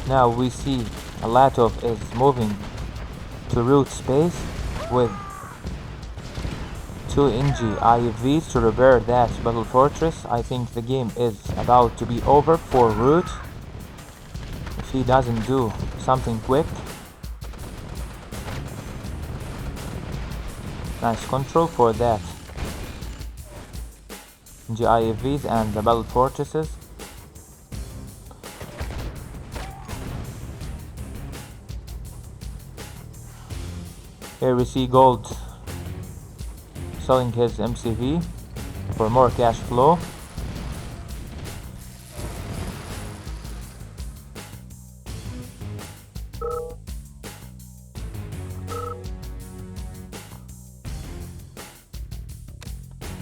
Now we see Latov is moving to Root space with 2 NG IFVs to repair that battle fortress. I think the game is about to be over for Root if he doesn't do something quick. Nice control for that NG IFVs and the battle fortresses. Here we see Gold selling his MCV for more cash flow.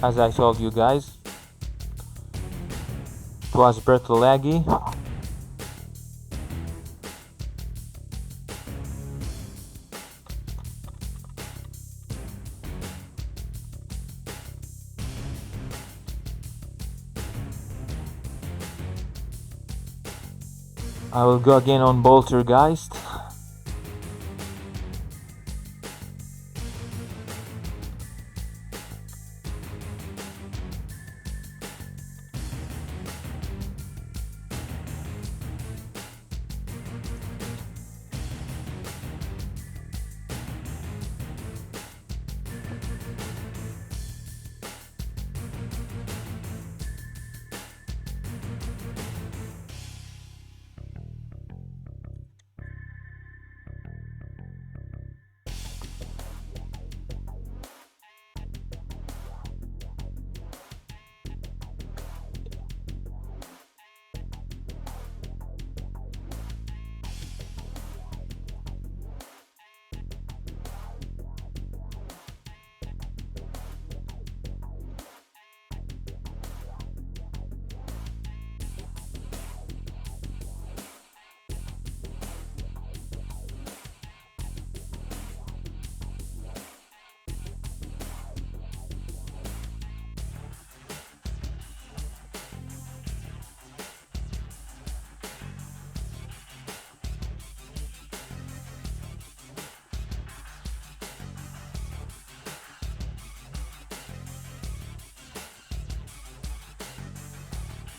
As I told you guys, it was pretty laggy. I will go again on Poltergeist.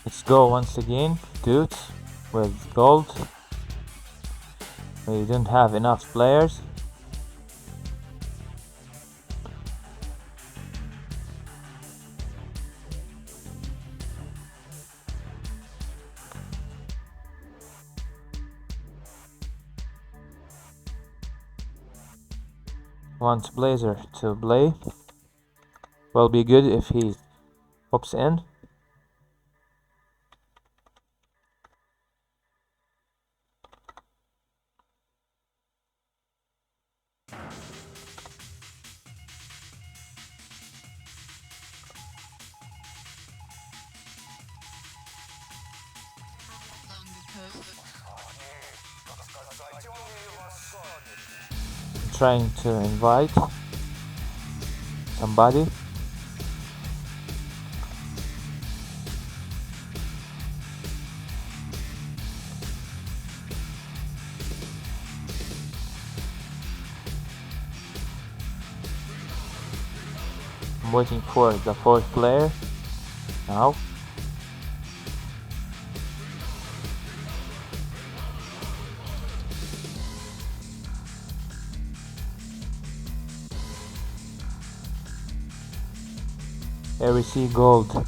Let's go once again. Good. With gold. We don't have enough players. Want Blazer to play. Will be good if he hops in. Trying to invite somebody. I'm waiting for the fourth player now. Here we see gold.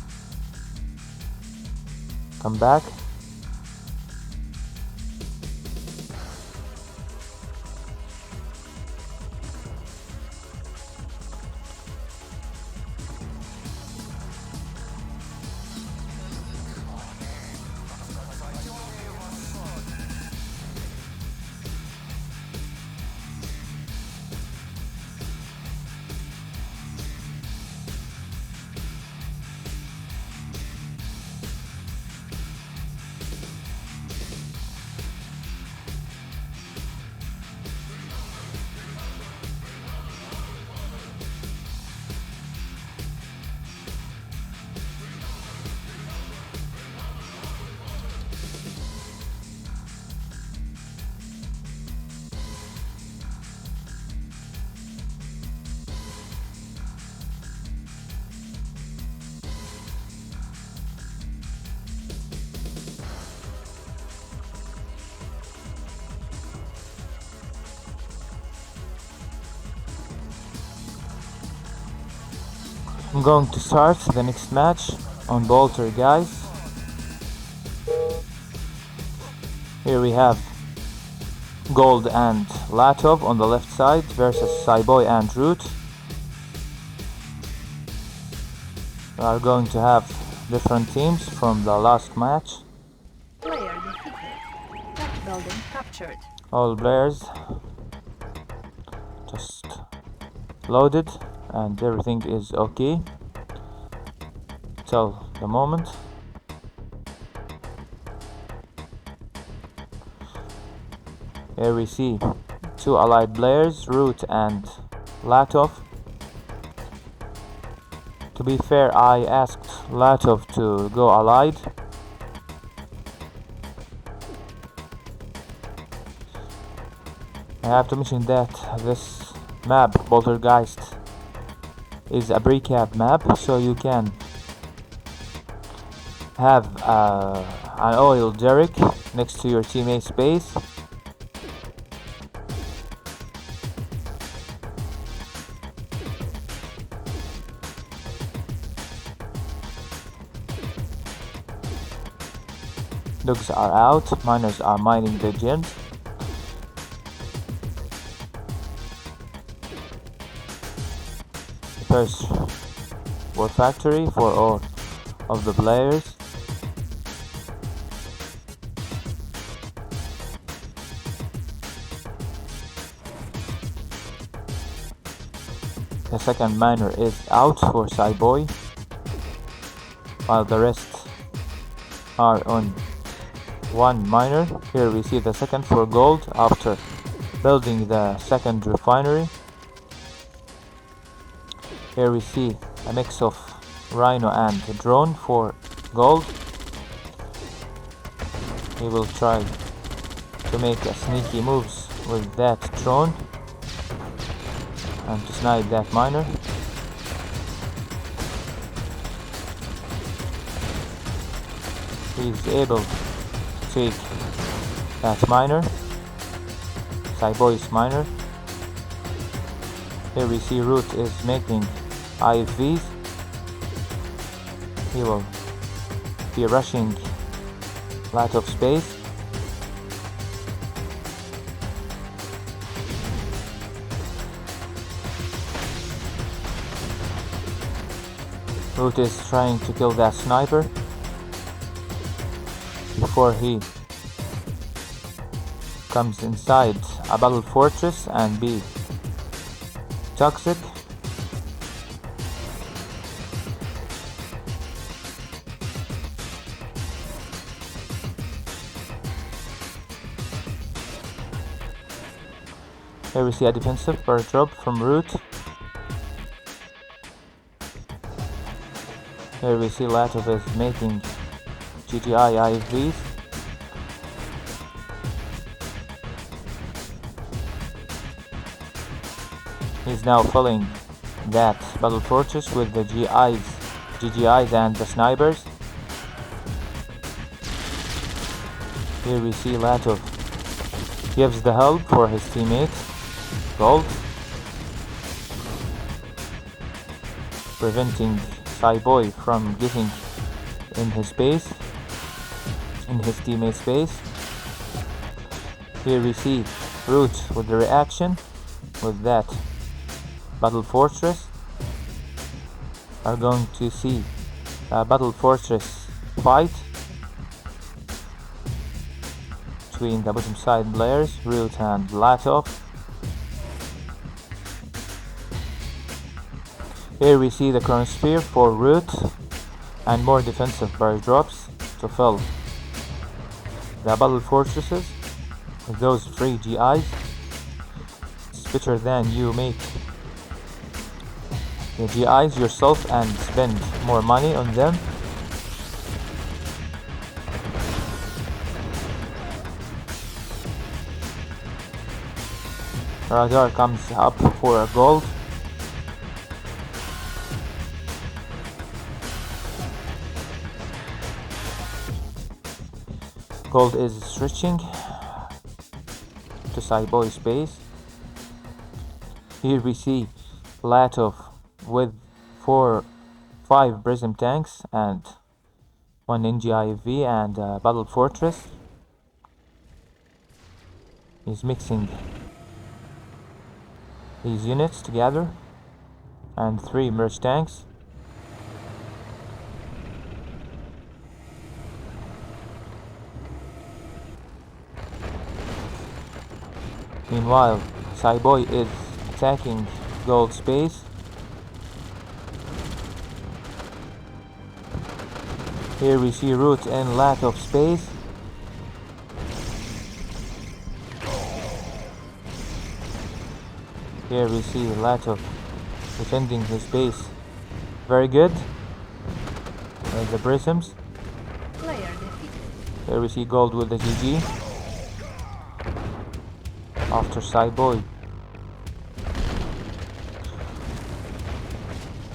Come back. I'm going to start the next match on Bolter, guys. Here we have Gold and Latov on the left side versus Cyboy and Root. We are going to have different teams from the last match.
Player defeated. Top building captured.
All players just loaded and everything is okay till the moment. Here we see two allied players, Root and Latov. To be fair, I asked Latov to go allied. I have to mention that this map, Poltergeist, is a precap map, so you can have an oil derrick next to your teammate's base. Dogs are out, miners are mining the gems. First war factory for all of the players. The second miner is out for Cyboy, while the rest are on one miner. Here we see the second for gold after building the second refinery. Here we see a mix of Rhino and drone for gold. He will try to make a sneaky moves with that drone and to snipe that miner. He's able to take that miner, Cyboy's miner. Here we see Root is making IFVs. He will be rushing lot of space. Root is trying to kill that sniper before he comes inside a battle fortress and be toxic. Here we see a defensive bird drop from Root. Here we see Latov is making GGI IFVs. He's now filling that battle fortress with the GGIs and the snipers. Here we see Latov gives the help for his teammate Gold, preventing Cyboy from getting in his base, in his teammate's base. Here we see Root with the reaction with that battle fortress. Are going to see a battle fortress fight between the bottom side players, Root and Latov. Here we see the Chronosphere for Root and more defensive bird drops to fill the battle fortresses with those free GIs. It's better than you make the GIs yourself and spend more money on them. Radar comes up for a gold. Gold is switching to Cyboy's base. Here we see Latov with 5 Prism tanks and 1 NGIV and a Battle Fortress. He's mixing these units together and 3 merge tanks. Meanwhile, Cyboy is attacking Gold's base. Here we see Root in Latov's base. Here we see Latov defending his base very good with the prisms.
Player defeated.
Here we see Gold with the GG after Cyboy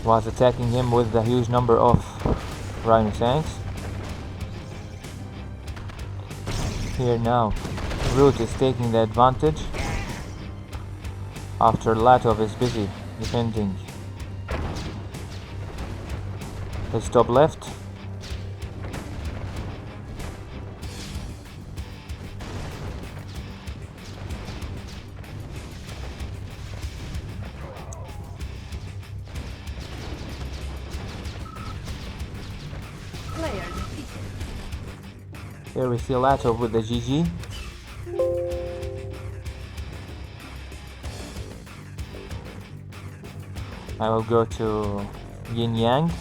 was attacking him with the huge number of Rhino tanks. Here now Root is taking the advantage after Latov is busy defending his top left.
Player defeated.
Here we see Latov with the GG. I will go to Yin Yang.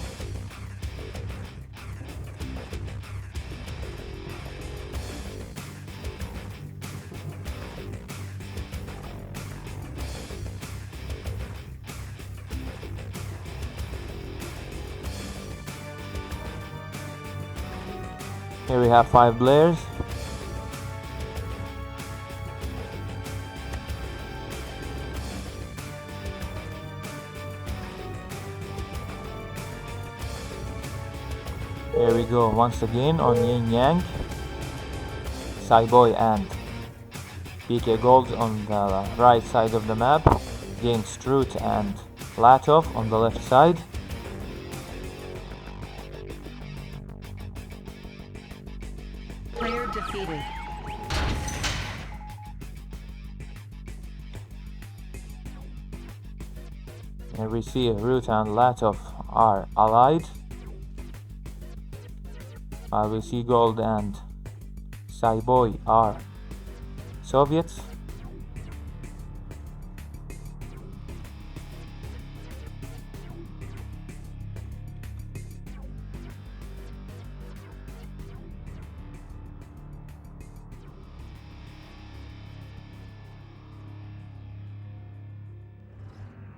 Here we have 5 players. Here we go once again on Yin Yang. Cyboy and PK Gold on the right side of the map against Root and Latov on the left side.
Player defeated.
Here we see Root and Latov are allied, while we see Gold and Cyboy are Soviets.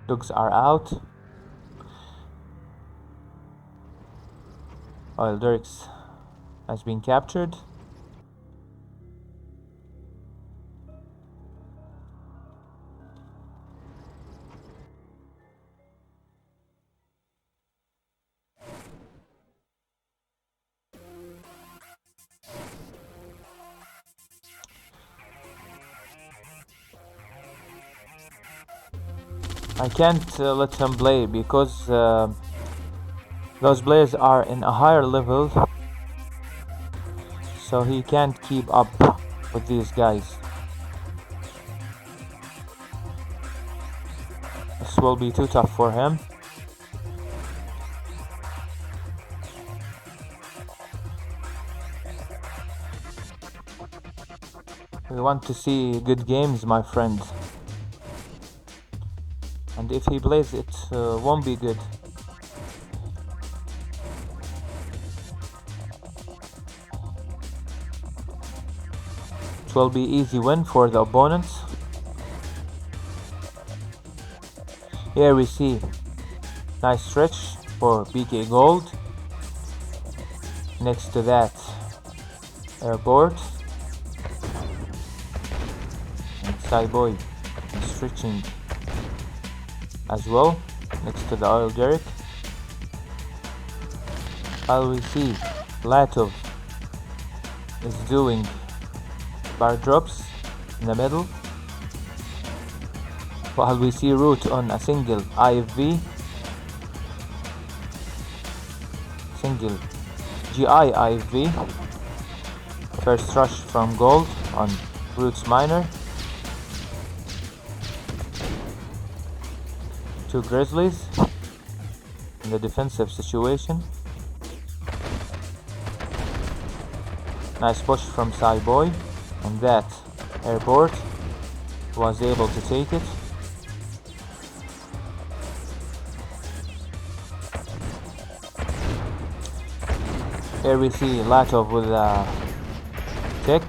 Dugs are out. While Dirks has been captured. I can't let him play because those players are in a higher level, so he can't keep up with these guys. This will be too tough for him. We want to see good games, my friend. And if he plays, it won't be good. It will be easy win for the opponents. Here we see nice stretch for PK Gold. Next to that, Airport. And Cyboy is stretching as well, next to the oil derrick. While we see Latov is doing bar drops in the middle, while we see Root on a single IFV, single GI IFV. First rush from Gold on Root's miner. Two Grizzlies in the defensive situation. Nice push from Cyboy, and that Airport was able to take it. Here we see Latov with a tick.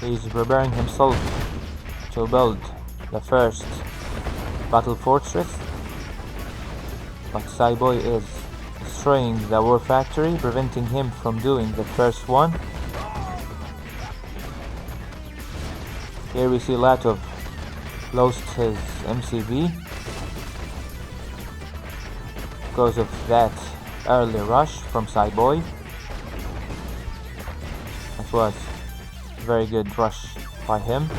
He's preparing himself to build the first Battle Fortress, but Cyboy is destroying the War Factory, preventing him from doing the first one. Here we see Latov lost his MCV because of that early rush from Cyboy. That was a very good rush by him.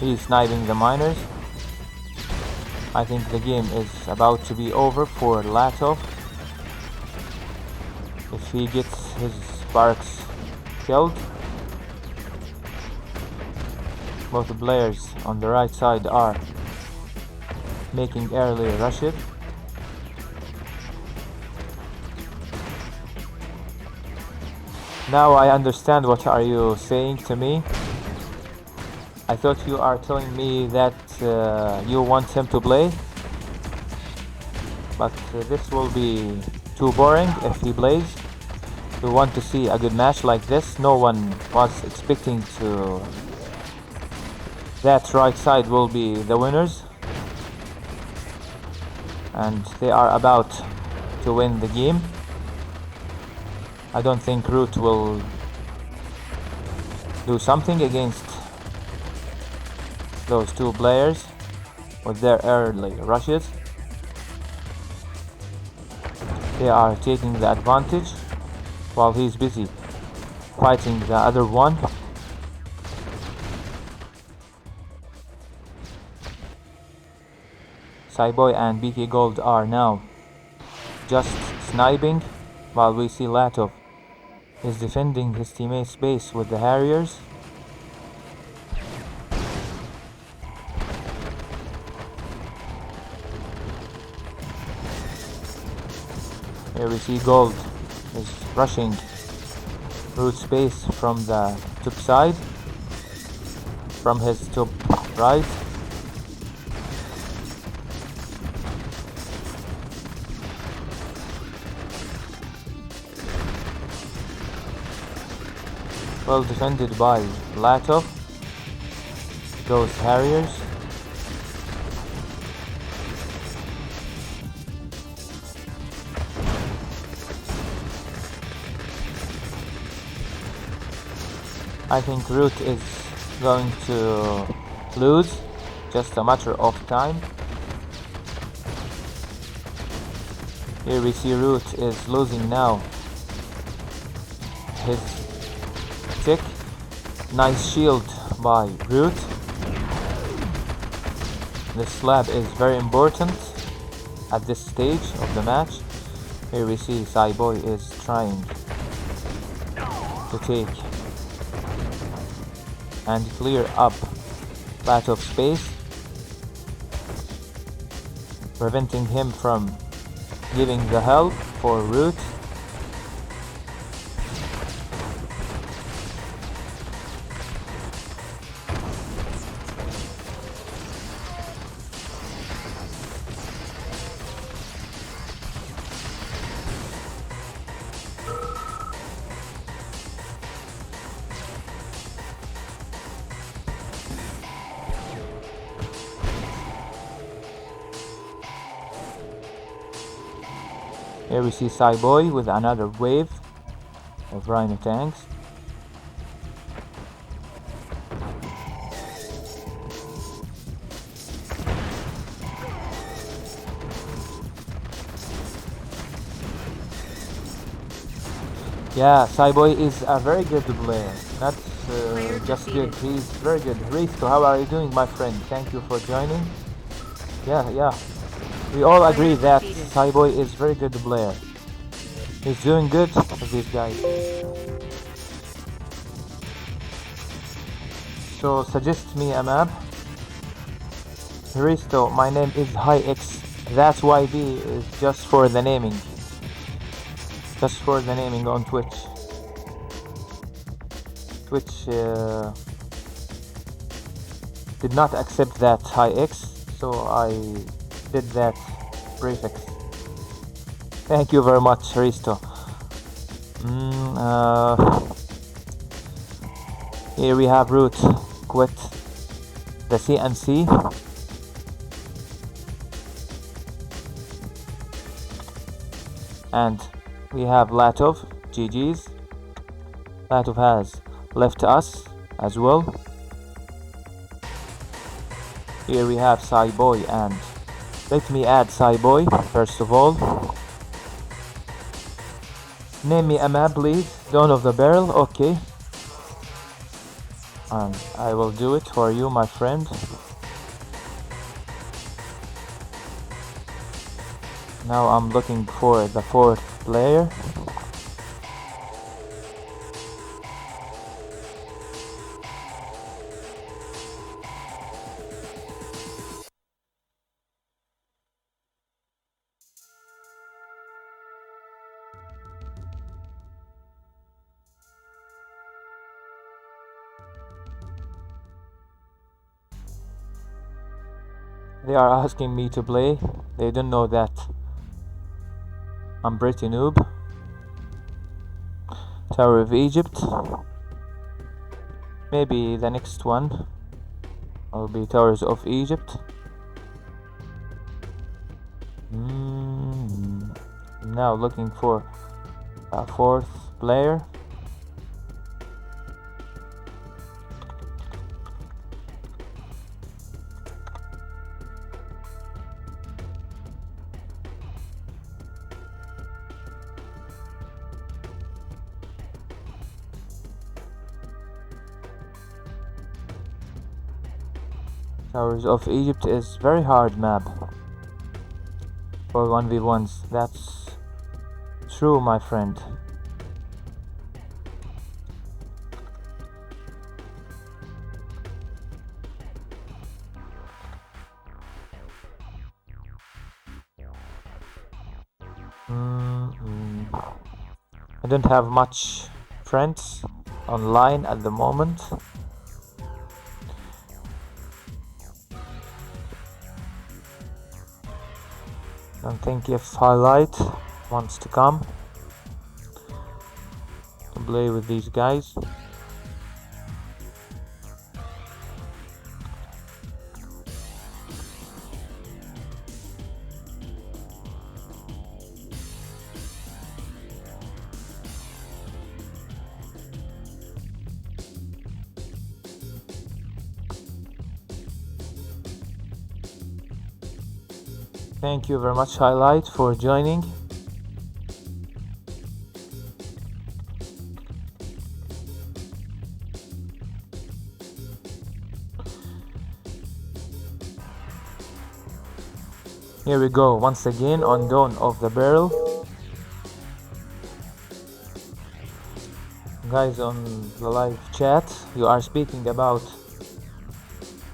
He's sniping the miners. I think the game is about to be over for Latov. If he gets his barracks killed. Both the players on the right side are making early rushes. Now I understand what are you saying to me. I thought you are telling me that you want him to play, but this will be too boring if he plays. We want to see a good match like this. No one was expecting to that right side will be the winners, and they are about to win the game. I don't think Root will do something against those two players with their early rushes. They are taking the advantage while he's busy fighting the other one. Cyboy and BK Gold are now just sniping while we see Latov is defending his teammate's base with the Harriers. Here we see Gold is rushing Root's base from the top side, from his top right. Well defended by Latov. Those Harriers. I think Root is going to lose, just a matter of time. Here we see Root is losing now his tick. Nice shield by Root. This slab is very important at this stage of the match. Here we see Cyboy is trying to take and clear up Latov's space, preventing him from giving the help for Root. Here we see Cyboy with another wave of Rhino tanks. Yeah, Cyboy is a very good player, not just good, he's very good. Risto, how are you doing, my friend? Thank you for joining. Yeah. We all agree that Cyboy is very good player. He's doing good with these guys. So suggest me a map. Risto, my name is HiX. That's YB is just for the naming. Just for the naming on Twitch. Twitch did not accept that HiX, so I did that prefix. Thank you very much, Risto. Here we have Root quit the CNC. And we have Latov, GG's. Latov has left us as well. Here we have Cyboy, and let me add Cyboy first of all. Name me a map, please. Dawn of the Barrel, okay. And I will do it for you, my friend. Now I'm looking for the fourth player. They are asking me to play. They don't know that I'm pretty noob. Tower of Egypt. Maybe the next one will be Towers of Egypt. Now looking for a fourth player. Towers of Egypt is very hard map for 1v1s. That's true, my friend. I don't have much friends online at the moment. Don't think if Highlight wants to come to play with these guys. Thank you very much, Highlight, for joining. Here we go, once again on Dawn of the Barrel. Guys on the live chat, you are speaking about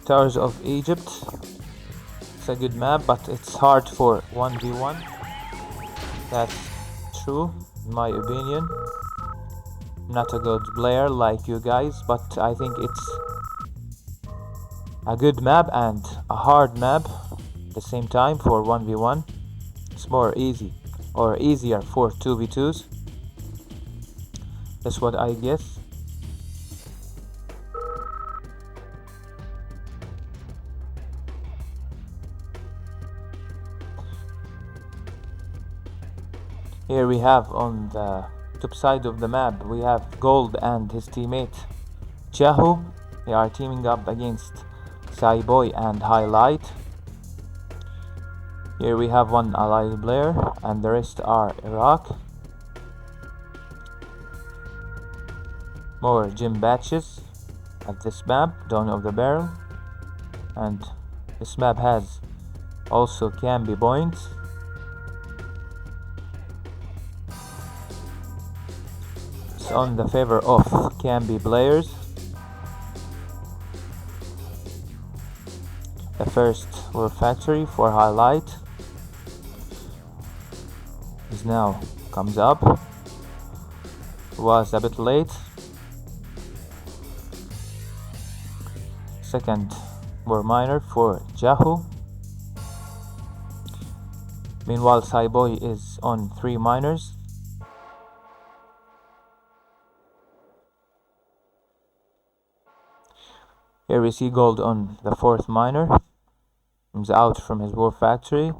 Towers of Egypt. It's a good map, but it's hard for 1v1. That's true, in my opinion. I'm not a good player like you guys, but I think it's a good map and a hard map at the same time for 1v1. It's more easy or easier for 2v2s. That's what I guess. Here we have on the top side of the map, we have Gold and his teammate Chahu. They are teaming up against Cyboy and Highlight. Here we have one allied player and the rest are Iraq. More gym batches at this map, Dawn of the Barrel. And this map has also Camby points. On the favor of Camby players. The first War Factory for Highlight is now comes up. Was a bit late. Second War Miner for Jahu. Meanwhile, Cyboy is on 3 miners. Here we see Gold on the 4th miner. Comes out from his War Factory.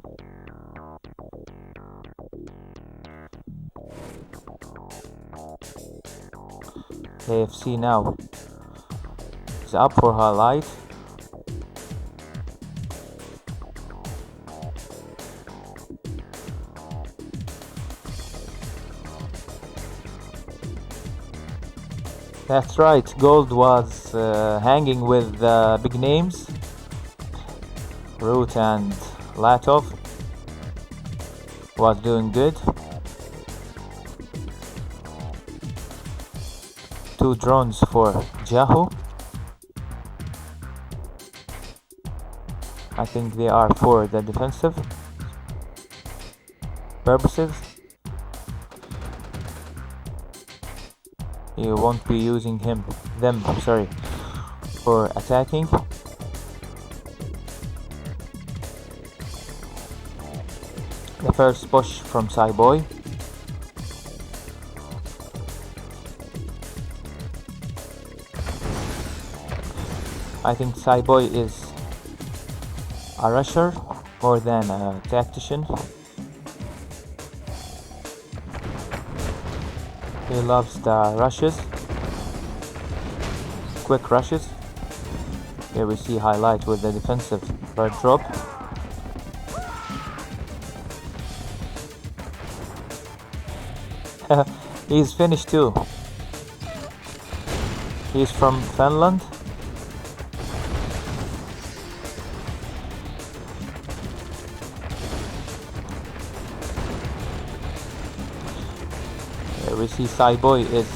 AFC now is up for Highlight. That's right, Gold was hanging with big names, Root and Latov. Was doing good. 2 drones for Jahu. I think they are for the defensive purposes. You won't be using them for attacking. The first push from Cyboy. I think Cyboy is a rusher more than a tactician. He loves the rushes, quick rushes. Here we see Highlight with the defensive bird drop. He's finished too. He's from Finland. Here we see Saiboy is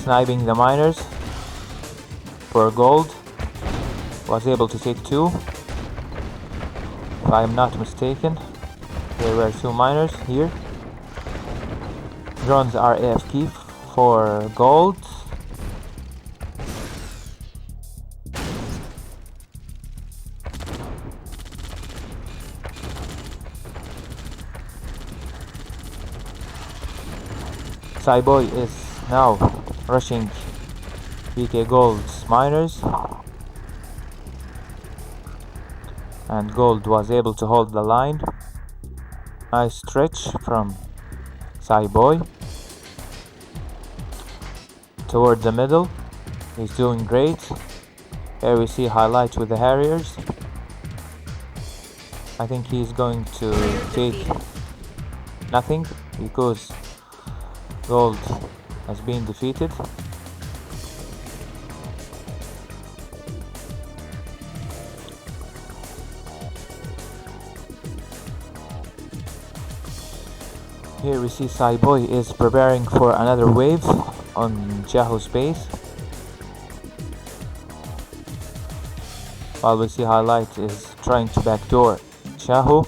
sniping the miners for gold. Was able to take 2, if I am not mistaken. There were 2 miners here. Drones are AFK for gold. Saiboy is now rushing PK Gold's miners, and Gold was able to hold the line. Nice stretch from Saiboy toward the middle. He's doing great. Here we see highlight with the Harriers. I think he's going to take nothing because Gold has been defeated. Here we see Saiboy is preparing for another wave on Chaho's base, while we see highlight is trying to backdoor Chaho.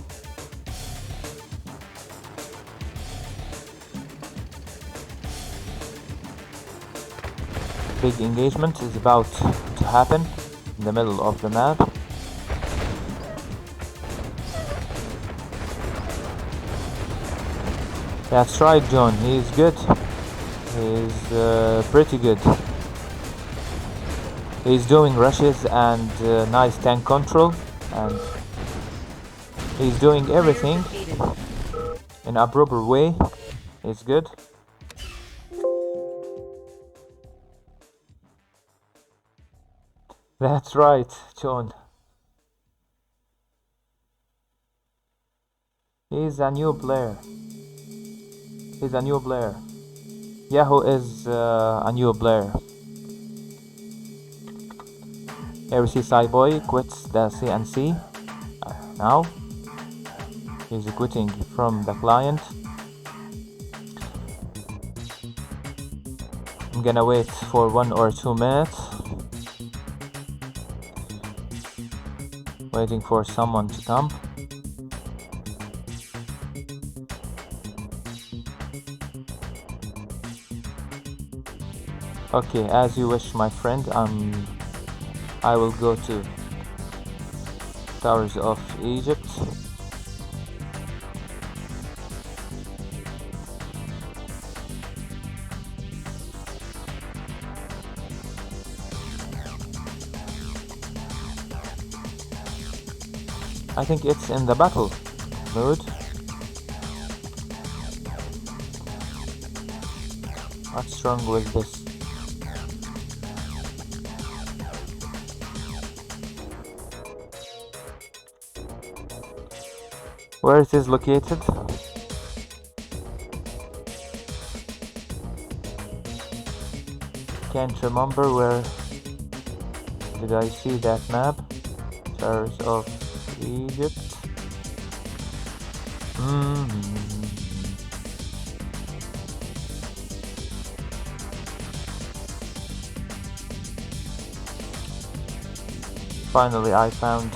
Big engagement is about to happen in the middle of the map. That's right, John. He's good. He's pretty good. He's doing rushes and nice tank control, and he's doing everything in a proper way. He's good. That's right, John. He's a new player. He's a new player. Yahoo is a new player. Here we see Saiboy quits the CNC. Now he's quitting from the client. I'm gonna wait for 1 or 2 minutes, waiting for someone to come. Okay, as you wish, my friend. I will go to Towers of Egypt. I think it's in the battle mode. What's wrong with this? Where it is located? Can't remember where did I see that map. Towers of Egypt. Finally I found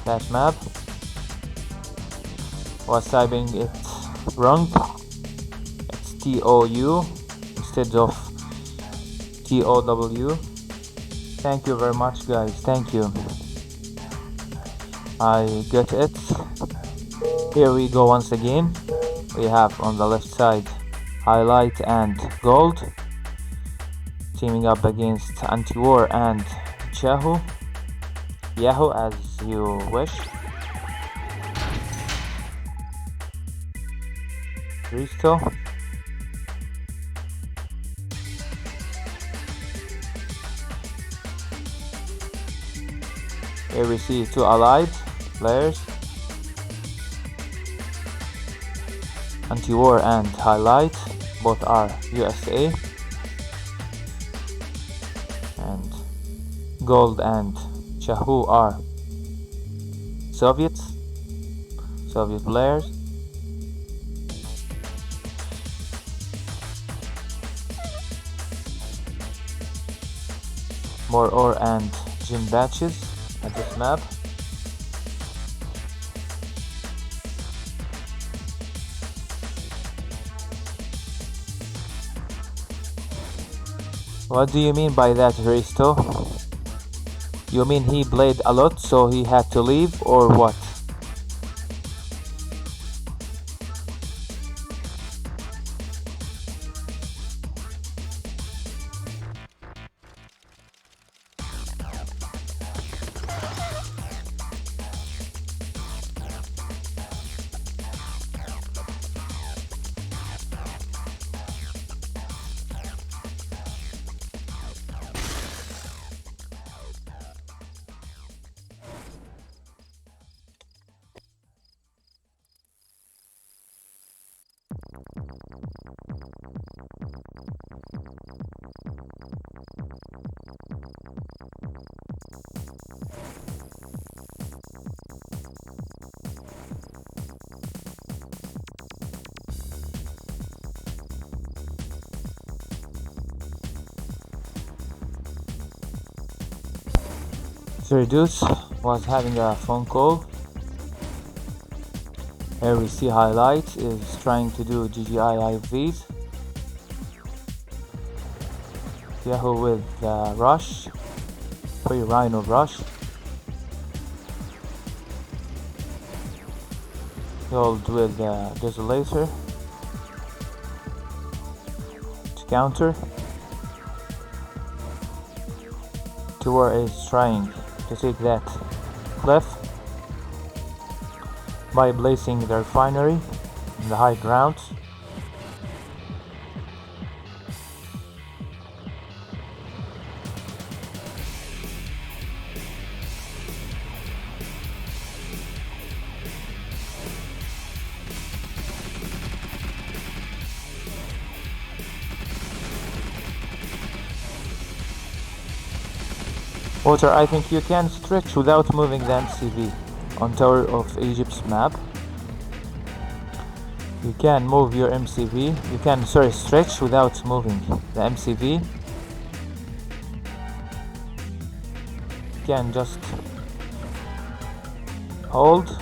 that map. Was typing it wrong. It's TOU instead of TOW. Thank you very much, guys. Thank you. I get it. Here we go once again. We have on the left side Highlight and Gold teaming up against Anti-War and Chaho. Yahoo, as you wish. Risto. Here we see 2 allied players, Anti-War and Highlight, both are USA, and Gold and Chaho are Soviet players. more ore and gem batches at this map. What do you mean by that, Risto? You mean he played a lot so he had to leave, or what? Zerdus was having a phone call. Here we see highlight is trying to do GGI IVs. Yahoo with rush, free Rhino rush. Gold with Desolator to counter. Tour is trying to take that cliff by placing the refinery in the high ground. Water, I think you can stretch without moving the MCV on Tower of Egypt's map. You can move your MCV, you can stretch without moving the MCV. You can just hold.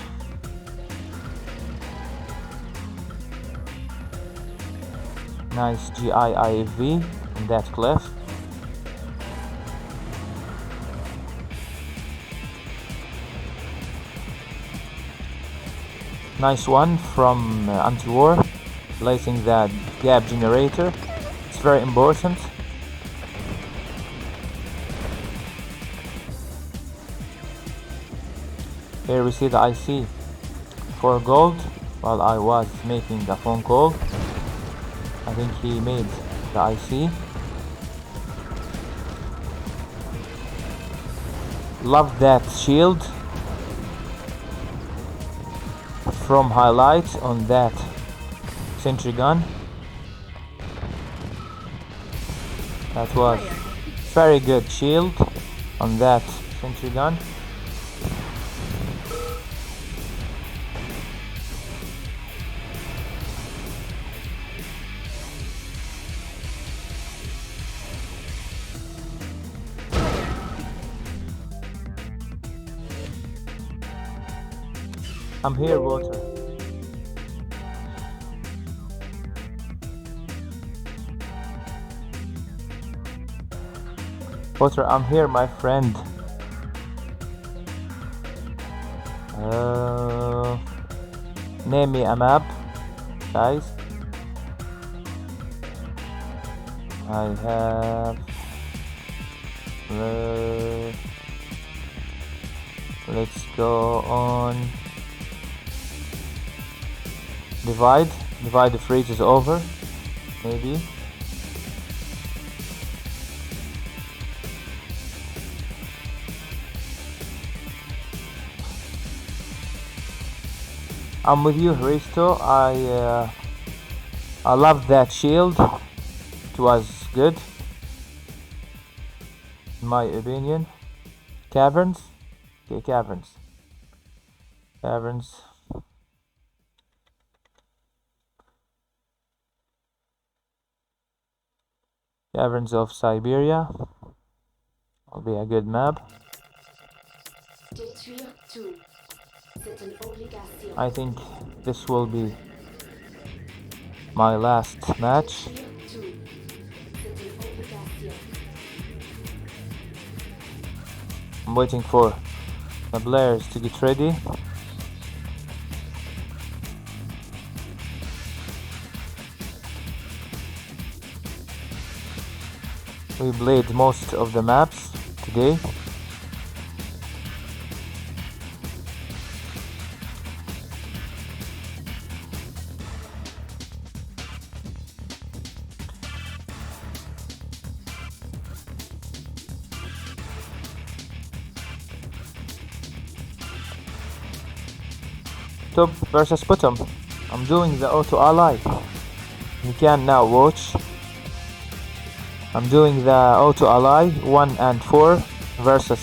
Nice GIIV in that cliff. Nice one from anti-war, placing that gap generator. It's very important. Here we see the IC for gold while I was making the phone call. I think he made the IC. Love that shield from highlight on that sentry gun. That was very good shield on that sentry gun. I'm here, Water. Water, I'm here, my friend. Name me a map, guys. I have... let's go on... Divide the freeze is over, maybe. I'm with you, Hristo. I love that shield. It was good, in my opinion. Caverns? Okay, caverns. Caverns. Caverns of Siberia. Will be a good map.
Détruire tout. C'est une obligation.
I think this will be my last match.
Détruire tout. C'est une obligation.
I'm waiting for the players to get ready. We played most of the maps today. Top versus bottom. I'm doing the auto ally. You can now watch. I'm doing the auto ally 1 and 4 versus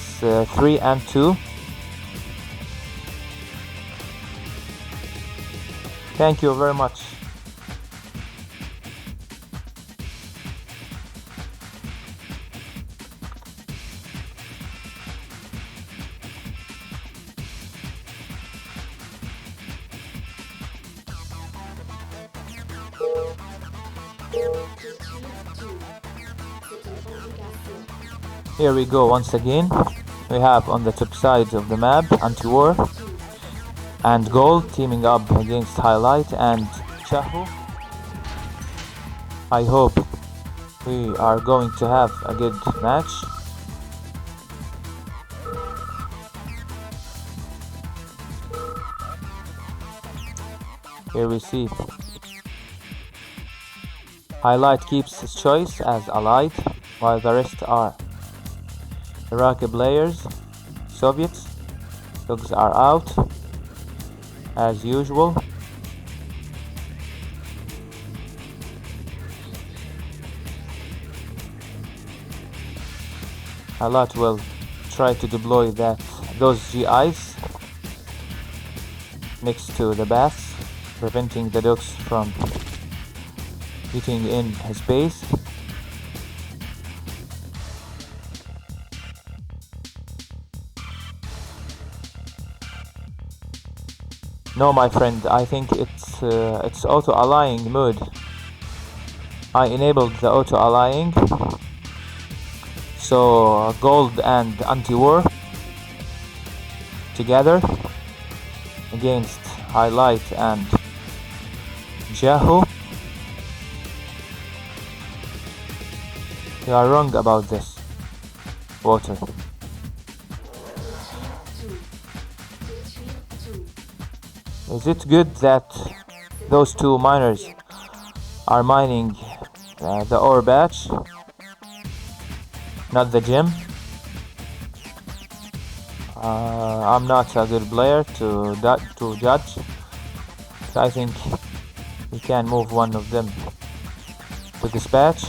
3 and 2. Thank you very much. Here we go once again. We have on the top side of the map Anti-War and Gold teaming up against Highlight and Chahu. I hope we are going to have a good match. Here we see Highlight keeps his choice as allied, while the rest are Iraqi players, Soviets. Dogs are out, as usual. Highlight will try to deploy those GIs next to the bats, preventing the dogs from getting in his base. No, my friend, I think it's auto-allying mode. I enabled the auto-allying, so Gold and Anti-War together against Highlight and Jahu. You are wrong about this, Water. Is it good that those two miners are mining the ore batch, not the gem? I'm not a good player to judge, so I think we can move one of them to dispatch.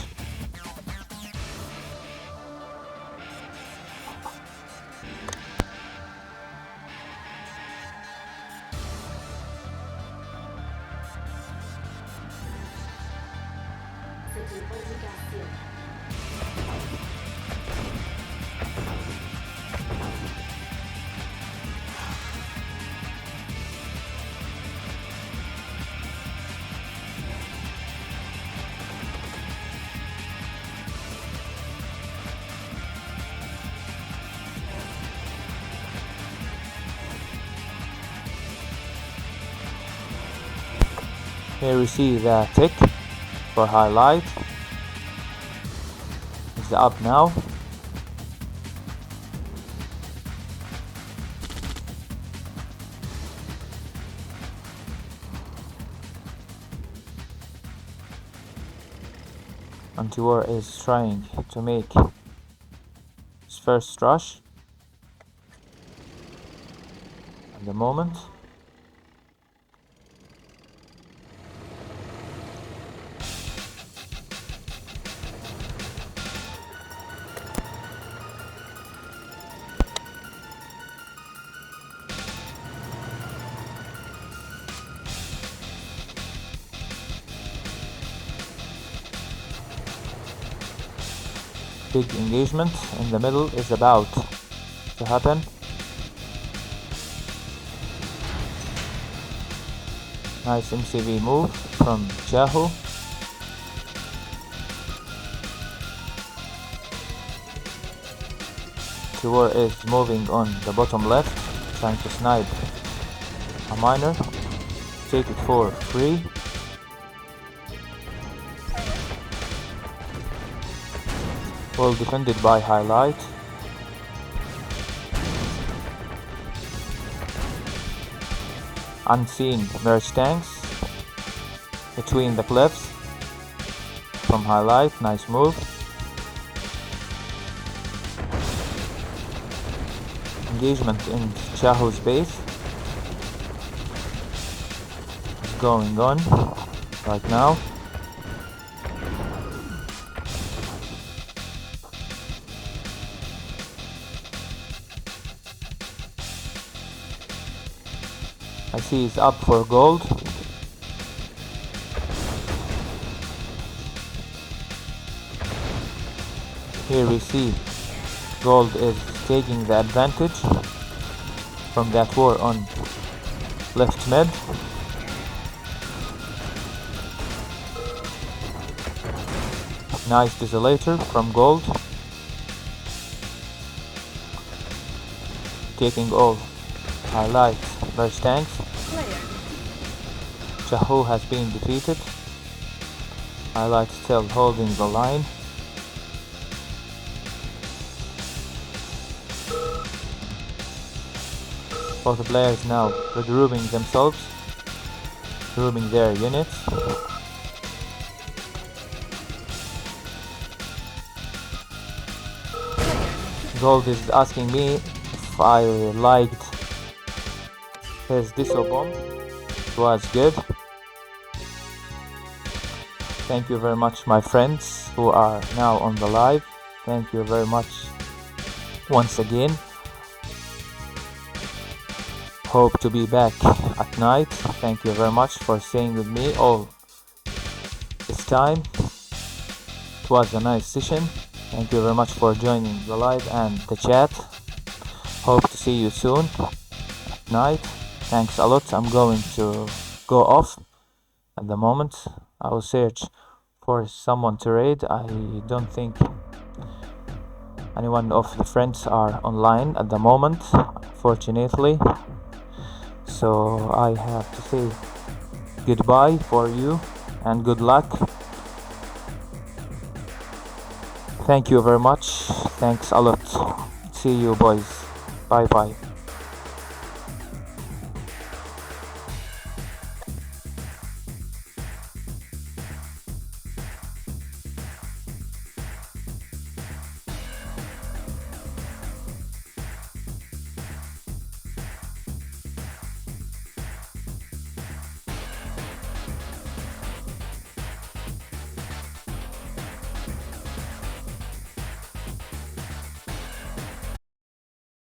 Here we see the tick for Highlight. It's up now. Anti-War is trying to make his first rush at the moment. big engagement in the middle is about to happen. Nice MCV move from Chahu. Tiwar is moving on the bottom left, trying to snipe a miner. Take it for free. Well defended by Highlight. Unseen merge tanks between the cliffs from Highlight. Nice move. Engagement in Chahu's base is going on right now. I see he's up for gold. Here we see gold is taking the advantage from that war on left mid. Nice Desolator from gold, taking all Highlight merge tanks.
Player
Chahu has been defeated. Highlight still holding the line. Both players now regrouping themselves, regrouping their units. Gold is asking me if I liked his Disso bomb. It was good. Thank you very much, my friends who are now on the live. Thank you very much once again. Hope to be back at night. Thank you very much for staying with me all this time. It was a nice session. Thank you very much for joining the live and the chat. Hope to see you soon at night. Thanks a lot. I'm going to go off at the moment. I will search for someone to raid. I don't think anyone of the friends are online at the moment, fortunately. So I have to say goodbye for you and good luck. Thank you very much. Thanks a lot. See you boys. Bye bye.